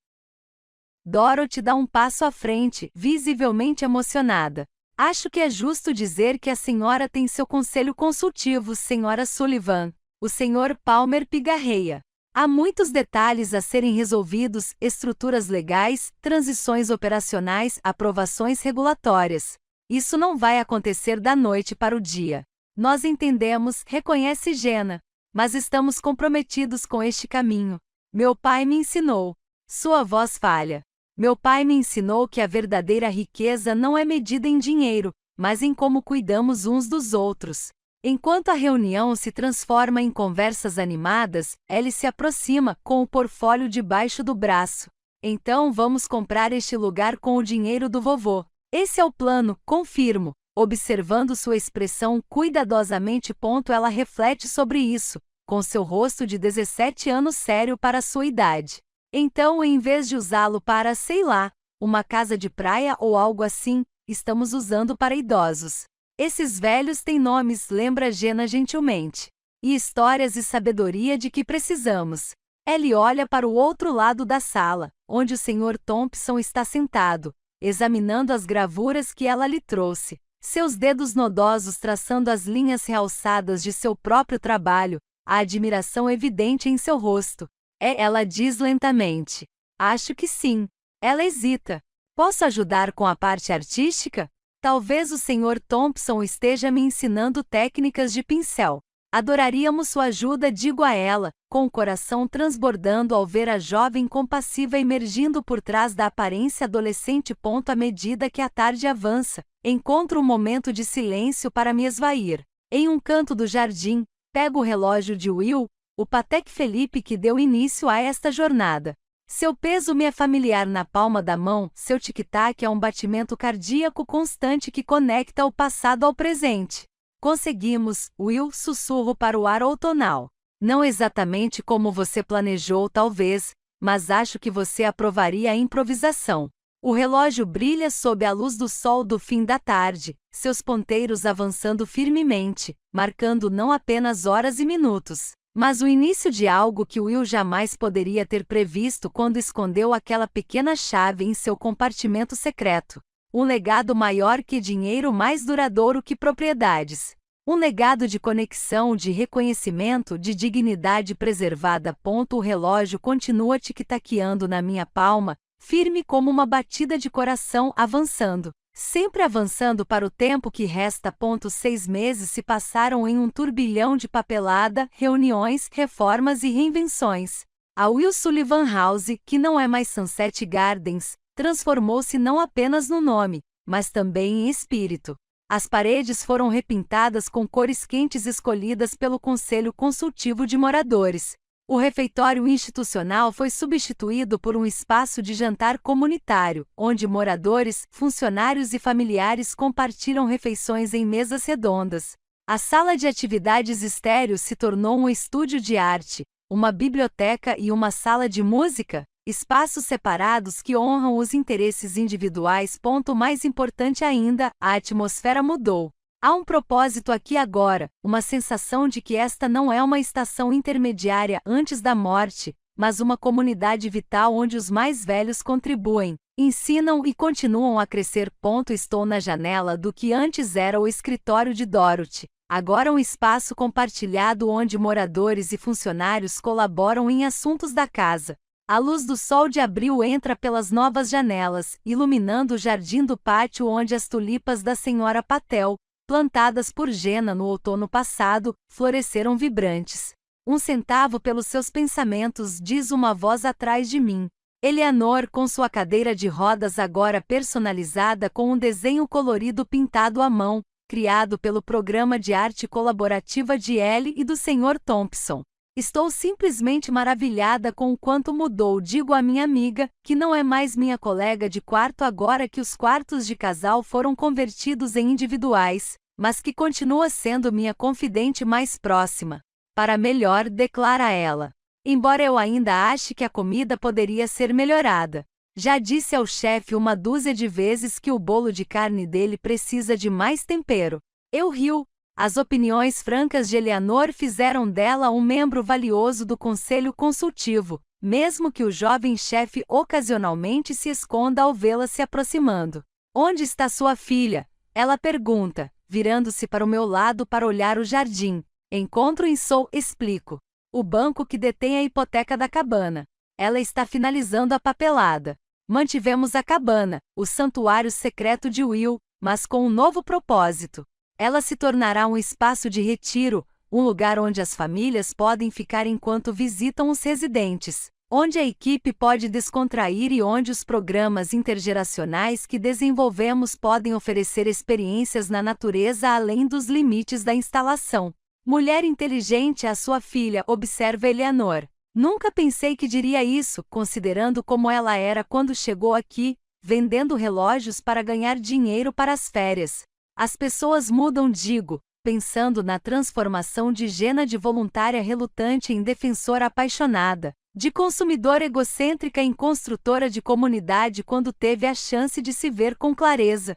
Dorothy dá um passo à frente, visivelmente emocionada. Acho que é justo dizer que a senhora tem seu conselho consultivo, senhora Sullivan. O senhor Palmer pigarreia. Há muitos detalhes a serem resolvidos, estruturas legais, transições operacionais, aprovações regulatórias. Isso não vai acontecer da noite para o dia. Nós entendemos, reconhece Jenna. Mas estamos comprometidos com este caminho. Meu pai me ensinou. Sua voz falha. Meu pai me ensinou que a verdadeira riqueza não é medida em dinheiro, mas em como cuidamos uns dos outros. Enquanto a reunião se transforma em conversas animadas, Ellie se aproxima, com o portfólio debaixo do braço. Então vamos comprar este lugar com o dinheiro do vovô. Esse é o plano, confirmo. Observando sua expressão cuidadosamente, ela reflete sobre isso, com seu rosto de 17 anos sério para sua idade. Então, em vez de usá-lo para, sei lá, uma casa de praia ou algo assim, estamos usando para idosos. Esses velhos têm nomes, lembra Jenna gentilmente. E histórias e sabedoria de que precisamos. Ellie olha para o outro lado da sala, onde o Sr. Thompson está sentado, examinando as gravuras que ela lhe trouxe. Seus dedos nodosos traçando as linhas realçadas de seu próprio trabalho, a admiração evidente em seu rosto. Ela diz lentamente. Acho que sim. Ela hesita. Posso ajudar com a parte artística? Talvez o Sr. Thompson esteja me ensinando técnicas de pincel. Adoraríamos sua ajuda, digo a ela, com o coração transbordando ao ver a jovem compassiva emergindo por trás da aparência adolescente. À medida que a tarde avança, encontro um momento de silêncio para me esvair. Em um canto do jardim, pego o relógio de Will, o Patek Philippe que deu início a esta jornada. Seu peso me é familiar na palma da mão, seu tic-tac é um batimento cardíaco constante que conecta o passado ao presente. Conseguimos, Will, sussurro para o ar outonal. Não exatamente como você planejou, talvez, mas acho que você aprovaria a improvisação. O relógio brilha sob a luz do sol do fim da tarde, seus ponteiros avançando firmemente, marcando não apenas horas e minutos, mas o início de algo que Will jamais poderia ter previsto quando escondeu aquela pequena chave em seu compartimento secreto. Um legado maior que dinheiro, mais duradouro que propriedades. Um legado de conexão, de reconhecimento, de dignidade preservada. O relógio continua tic-taqueando na minha palma, firme como uma batida de coração, avançando. Sempre avançando para o tempo que resta. 6 meses se passaram em um turbilhão de papelada, reuniões, reformas e reinvenções. A Will Sullivan House, que não é mais Sunset Gardens, transformou-se não apenas no nome, mas também em espírito. As paredes foram repintadas com cores quentes escolhidas pelo Conselho Consultivo de Moradores. O refeitório institucional foi substituído por um espaço de jantar comunitário, onde moradores, funcionários e familiares compartilham refeições em mesas redondas. A sala de atividades estéreo se tornou um estúdio de arte, uma biblioteca e uma sala de música, espaços separados que honram os interesses individuais. Mais importante ainda, a atmosfera mudou. Há um propósito aqui agora, uma sensação de que esta não é uma estação intermediária antes da morte, mas uma comunidade vital onde os mais velhos contribuem, ensinam e continuam a crescer. Estou na janela do que antes era o escritório de Dorothy, agora um espaço compartilhado onde moradores e funcionários colaboram em assuntos da casa. A luz do sol de abril entra pelas novas janelas, iluminando o jardim do pátio onde as tulipas da Senhora Patel, plantadas por Jenna no outono passado, floresceram vibrantes. 1 centavo pelos seus pensamentos, diz uma voz atrás de mim. Eleanor, com sua cadeira de rodas agora personalizada com um desenho colorido pintado à mão, criado pelo Programa de Arte Colaborativa de Ellie e do Sr. Thompson. Estou simplesmente maravilhada com o quanto mudou, digo à minha amiga, que não é mais minha colega de quarto agora que os quartos de casal foram convertidos em individuais, mas que continua sendo minha confidente mais próxima. Para melhor, declara ela. Embora eu ainda ache que a comida poderia ser melhorada. Já disse ao chefe 1 dúzia de vezes que o bolo de carne dele precisa de mais tempero. Eu rio. As opiniões francas de Eleanor fizeram dela um membro valioso do Conselho Consultivo, mesmo que o jovem chefe ocasionalmente se esconda ao vê-la se aproximando. Onde está sua filha? Ela pergunta, virando-se para o meu lado para olhar o jardim. Encontro em Sou, explico. O banco que detém a hipoteca da cabana. Ela está finalizando a papelada. Mantivemos a cabana, o santuário secreto de Will, mas com um novo propósito. Ela se tornará um espaço de retiro, um lugar onde as famílias podem ficar enquanto visitam os residentes, onde a equipe pode descontrair e onde os programas intergeracionais que desenvolvemos podem oferecer experiências na natureza além dos limites da instalação. Mulher inteligente, a sua filha, observa Eleanor. Nunca pensei que diria isso, considerando como ela era quando chegou aqui, vendendo relógios para ganhar dinheiro para as férias. As pessoas mudam, digo, pensando na transformação de Jenna de voluntária relutante em defensora apaixonada, de consumidora egocêntrica em construtora de comunidade quando teve a chance de se ver com clareza.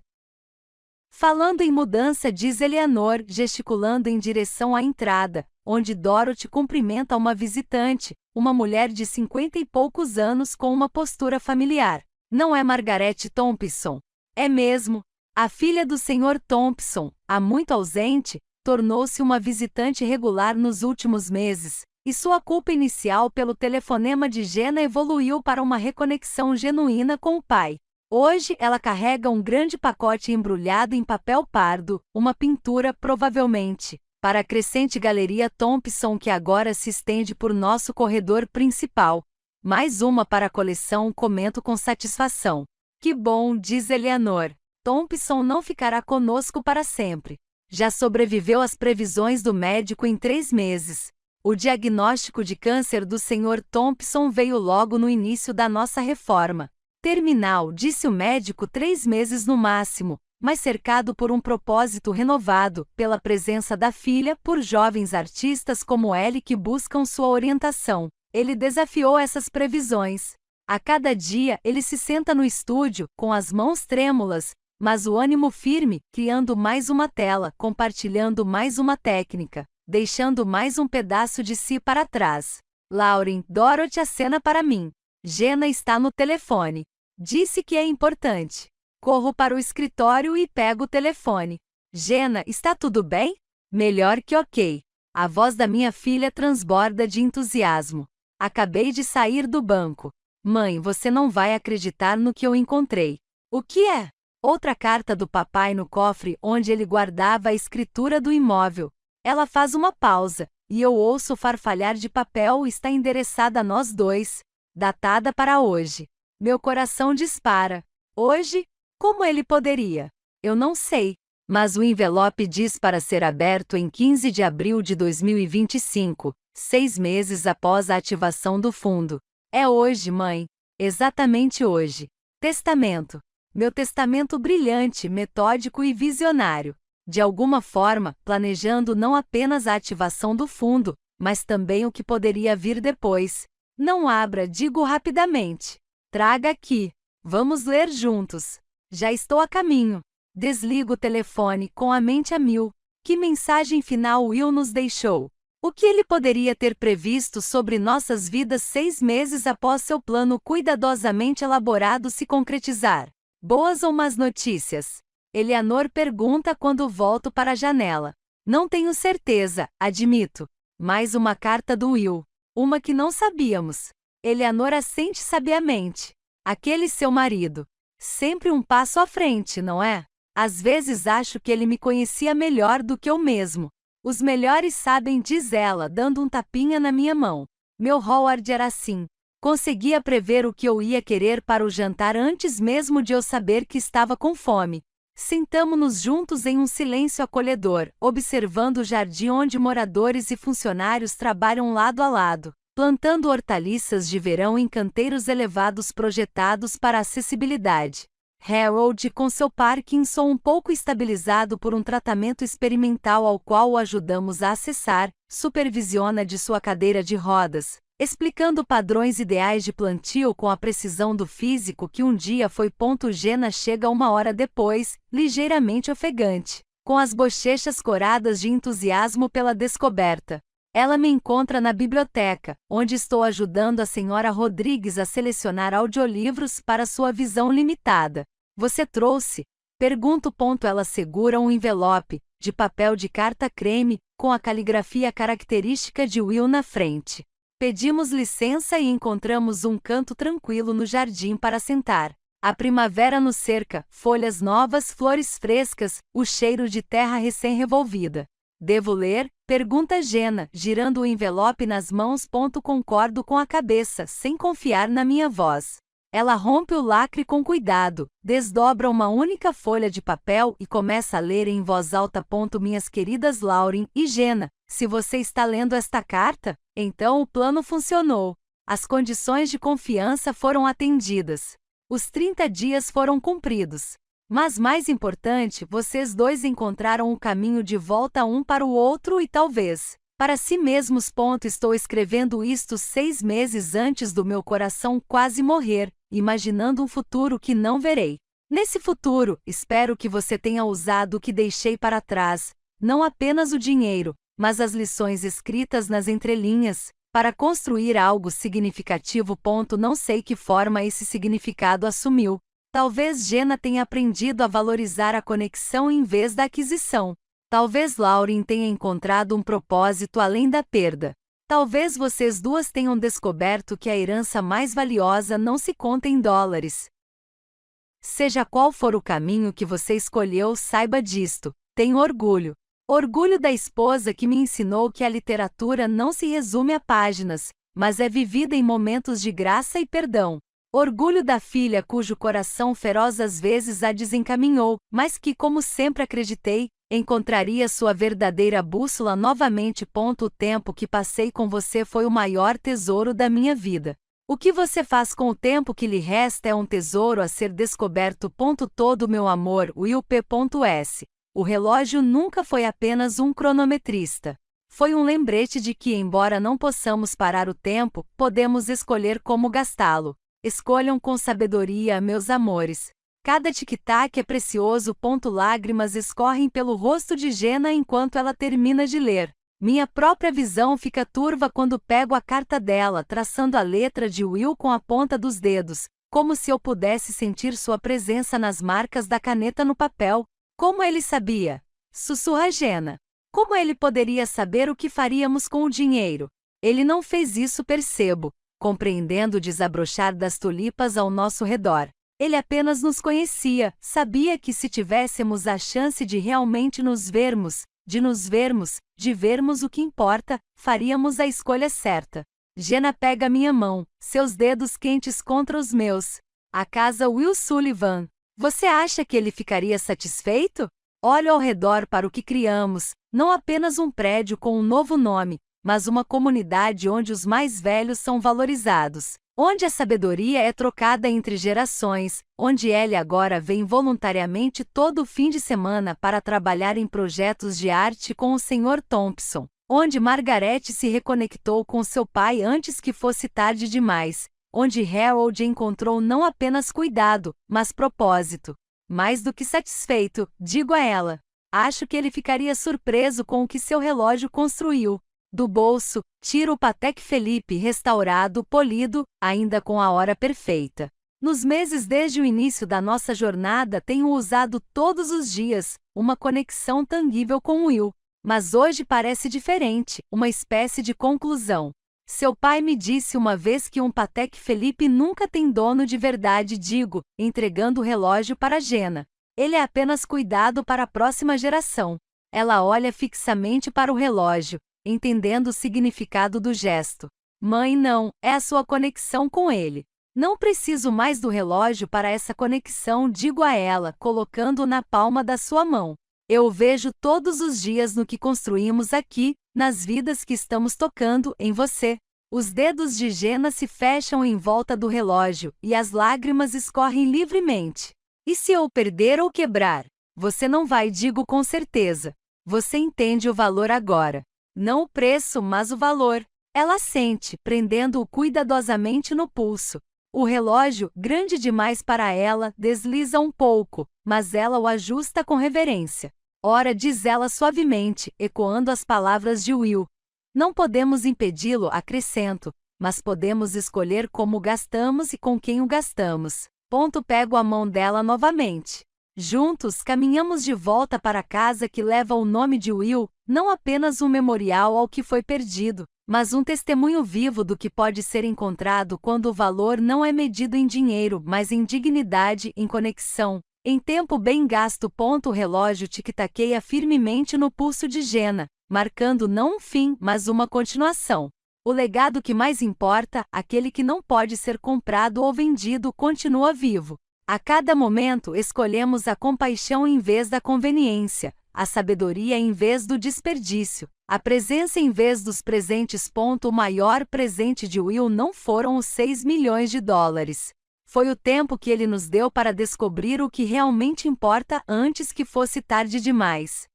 Falando em mudança, diz Eleanor, gesticulando em direção à entrada, onde Dorothy cumprimenta uma visitante, uma mulher de 50 e poucos anos com uma postura familiar. Não é Margaret Thompson. É mesmo. A filha do Sr. Thompson, há muito ausente, tornou-se uma visitante regular nos últimos meses, e sua culpa inicial pelo telefonema de Jenna evoluiu para uma reconexão genuína com o pai. Hoje ela carrega um grande pacote embrulhado em papel pardo, uma pintura, provavelmente, para a crescente galeria Thompson que agora se estende por nosso corredor principal. Mais uma para a coleção, comento com satisfação. Que bom, diz Eleanor. Thompson não ficará conosco para sempre. Já sobreviveu às previsões do médico em 3 meses. O diagnóstico de câncer do Sr. Thompson veio logo no início da nossa reforma. Terminal, disse o médico, 3 meses no máximo, mas cercado por um propósito renovado, pela presença da filha, por jovens artistas como ele que buscam sua orientação. Ele desafiou essas previsões. A cada dia, ele se senta no estúdio, com as mãos trêmulas, mas o ânimo firme, criando mais uma tela, compartilhando mais uma técnica, deixando mais um pedaço de si para trás. Lauren, Dorothy acena para mim. Jenna está no telefone. Disse que é importante. Corro para o escritório e pego o telefone. Jenna, está tudo bem? Melhor que ok. A voz da minha filha transborda de entusiasmo. Acabei de sair do banco. Mãe, você não vai acreditar no que eu encontrei. O que é? Outra carta do papai no cofre onde ele guardava a escritura do imóvel. Ela faz uma pausa, e eu ouço farfalhar de papel. Está endereçada a nós dois. Datada para hoje. Meu coração dispara. Hoje? Como ele poderia? Eu não sei. Mas o envelope diz para ser aberto em 15 de abril de 2025, 6 meses após a ativação do fundo. É hoje, mãe. Exatamente hoje. Testamento. Meu testamento brilhante, metódico e visionário. De alguma forma, planejando não apenas a ativação do fundo, mas também o que poderia vir depois. Não abra, digo rapidamente. Traga aqui. Vamos ler juntos. Já estou a caminho. Desligo o telefone com a mente a mil. Que mensagem final Will nos deixou? O que ele poderia ter previsto sobre nossas vidas 6 meses após seu plano cuidadosamente elaborado se concretizar? Boas ou más notícias? Eleanor pergunta quando volto para a janela. Não tenho certeza, admito. Mais uma carta do Will. Uma que não sabíamos. Eleanor assente sabiamente. Aquele seu marido. Sempre um passo à frente, não é? Às vezes acho que ele me conhecia melhor do que eu mesmo. Os melhores sabem, diz ela, dando um tapinha na minha mão. Meu Howard era assim. Conseguia prever o que eu ia querer para o jantar antes mesmo de eu saber que estava com fome. Sentamo-nos juntos em um silêncio acolhedor, observando o jardim onde moradores e funcionários trabalham lado a lado, plantando hortaliças de verão em canteiros elevados projetados para acessibilidade. Harold, com seu Parkinson um pouco estabilizado por um tratamento experimental ao qual o ajudamos a acessar, supervisiona de sua cadeira de rodas, explicando padrões ideais de plantio com a precisão do físico que um dia foi. Jenna chega 1 hora depois, ligeiramente ofegante, com as bochechas coradas de entusiasmo pela descoberta. Ela me encontra na biblioteca, onde estou ajudando a senhora Rodrigues a selecionar audiolivros para sua visão limitada. Você trouxe? Pergunto. Ela segura um envelope, de papel de carta creme, com a caligrafia característica de Will na frente. Pedimos licença e encontramos um canto tranquilo no jardim para sentar. A primavera nos cerca, folhas novas, flores frescas, o cheiro de terra recém-revolvida. Devo ler? Pergunta Jenna, girando o envelope nas mãos. Concordo com a cabeça, sem confiar na minha voz. Ela rompe o lacre com cuidado, desdobra uma única folha de papel e começa a ler em voz alta. Minhas queridas Lauren e Jenna, se você está lendo esta carta, então o plano funcionou. As condições de confiança foram atendidas. Os 30 dias foram cumpridos. Mas mais importante, vocês dois encontraram o caminho de volta um para o outro e talvez para si mesmos. Estou escrevendo isto 6 meses antes do meu coração quase morrer, imaginando um futuro que não verei. Nesse futuro, espero que você tenha usado o que deixei para trás, não apenas o dinheiro, mas as lições escritas nas entrelinhas, para construir algo significativo. Não sei que forma esse significado assumiu. Talvez Jenna tenha aprendido a valorizar a conexão em vez da aquisição. Talvez Lauren tenha encontrado um propósito além da perda. Talvez vocês duas tenham descoberto que a herança mais valiosa não se conta em dólares. Seja qual for o caminho que você escolheu, saiba disto. Tenho orgulho. Orgulho da esposa que me ensinou que a literatura não se resume a páginas, mas é vivida em momentos de graça e perdão. Orgulho da filha cujo coração feroz às vezes a desencaminhou, mas que, como sempre acreditei, encontraria sua verdadeira bússola novamente. O tempo que passei com você foi o maior tesouro da minha vida. O que você faz com o tempo que lhe resta é um tesouro a ser descoberto. Todo meu amor, Will P.S. O relógio nunca foi apenas um cronometrista. Foi um lembrete de que, embora não possamos parar o tempo, podemos escolher como gastá-lo. Escolham com sabedoria, meus amores. Cada tic-tac é precioso. Lágrimas escorrem pelo rosto de Jenna enquanto ela termina de ler. Minha própria visão fica turva quando pego a carta dela, traçando a letra de Will com a ponta dos dedos, como se eu pudesse sentir sua presença nas marcas da caneta no papel. Como ele sabia? Sussurra Jenna. Como ele poderia saber o que faríamos com o dinheiro? Ele não fez isso, percebo, compreendendo o desabrochar das tulipas ao nosso redor. Ele apenas nos conhecia, sabia que se tivéssemos a chance de realmente nos vermos, de vermos o que importa, faríamos a escolha certa. Jenna pega minha mão, seus dedos quentes contra os meus. A casa Will Sullivan. Você acha que ele ficaria satisfeito? Olho ao redor para o que criamos, não apenas um prédio com um novo nome, mas uma comunidade onde os mais velhos são valorizados, onde a sabedoria é trocada entre gerações, onde Ellie agora vem voluntariamente todo fim de semana para trabalhar em projetos de arte com o Sr. Thompson, onde Margaret se reconectou com seu pai antes que fosse tarde demais, onde Harold encontrou não apenas cuidado, mas propósito. Mais do que satisfeito, digo a ela. Acho que ele ficaria surpreso com o que seu relógio construiu. Do bolso, tiro o Patek Philippe restaurado, polido, ainda com a hora perfeita. Nos meses desde o início da nossa jornada tenho usado todos os dias, uma conexão tangível com Will. Mas hoje parece diferente, uma espécie de conclusão. Seu pai me disse uma vez que um Patek Philippe nunca tem dono de verdade, digo, entregando o relógio para Jenna. Ele é apenas cuidado para a próxima geração. Ela olha fixamente para o relógio, entendendo o significado do gesto. Mãe, não, é a sua conexão com ele. Não preciso mais do relógio para essa conexão, digo a ela, colocando-o na palma da sua mão. Eu o vejo todos os dias no que construímos aqui, nas vidas que estamos tocando, em você. Os dedos de Jenna se fecham em volta do relógio, e as lágrimas escorrem livremente. E se eu o perder ou quebrar? Você não vai, digo com certeza. Você entende o valor agora. Não o preço, mas o valor. Ela sente, prendendo-o cuidadosamente no pulso. O relógio, grande demais para ela, desliza um pouco, mas ela o ajusta com reverência. Ora, diz ela suavemente, ecoando as palavras de Will. Não podemos impedi-lo, acrescento, mas podemos escolher como gastamos e com quem o gastamos. Pego a mão dela novamente. Juntos caminhamos de volta para a casa que leva o nome de Will, não apenas um memorial ao que foi perdido, mas um testemunho vivo do que pode ser encontrado quando o valor não é medido em dinheiro, mas em dignidade, em conexão, em tempo bem gasto. O relógio tic-taqueia firmemente no pulso de Jenna, marcando não um fim, mas uma continuação. O legado que mais importa, aquele que não pode ser comprado ou vendido, continua vivo. A cada momento escolhemos a compaixão em vez da conveniência, a sabedoria em vez do desperdício, a presença em vez dos presentes. O maior presente de Will não foram os 6 milhões de dólares. Foi o tempo que ele nos deu para descobrir o que realmente importa antes que fosse tarde demais.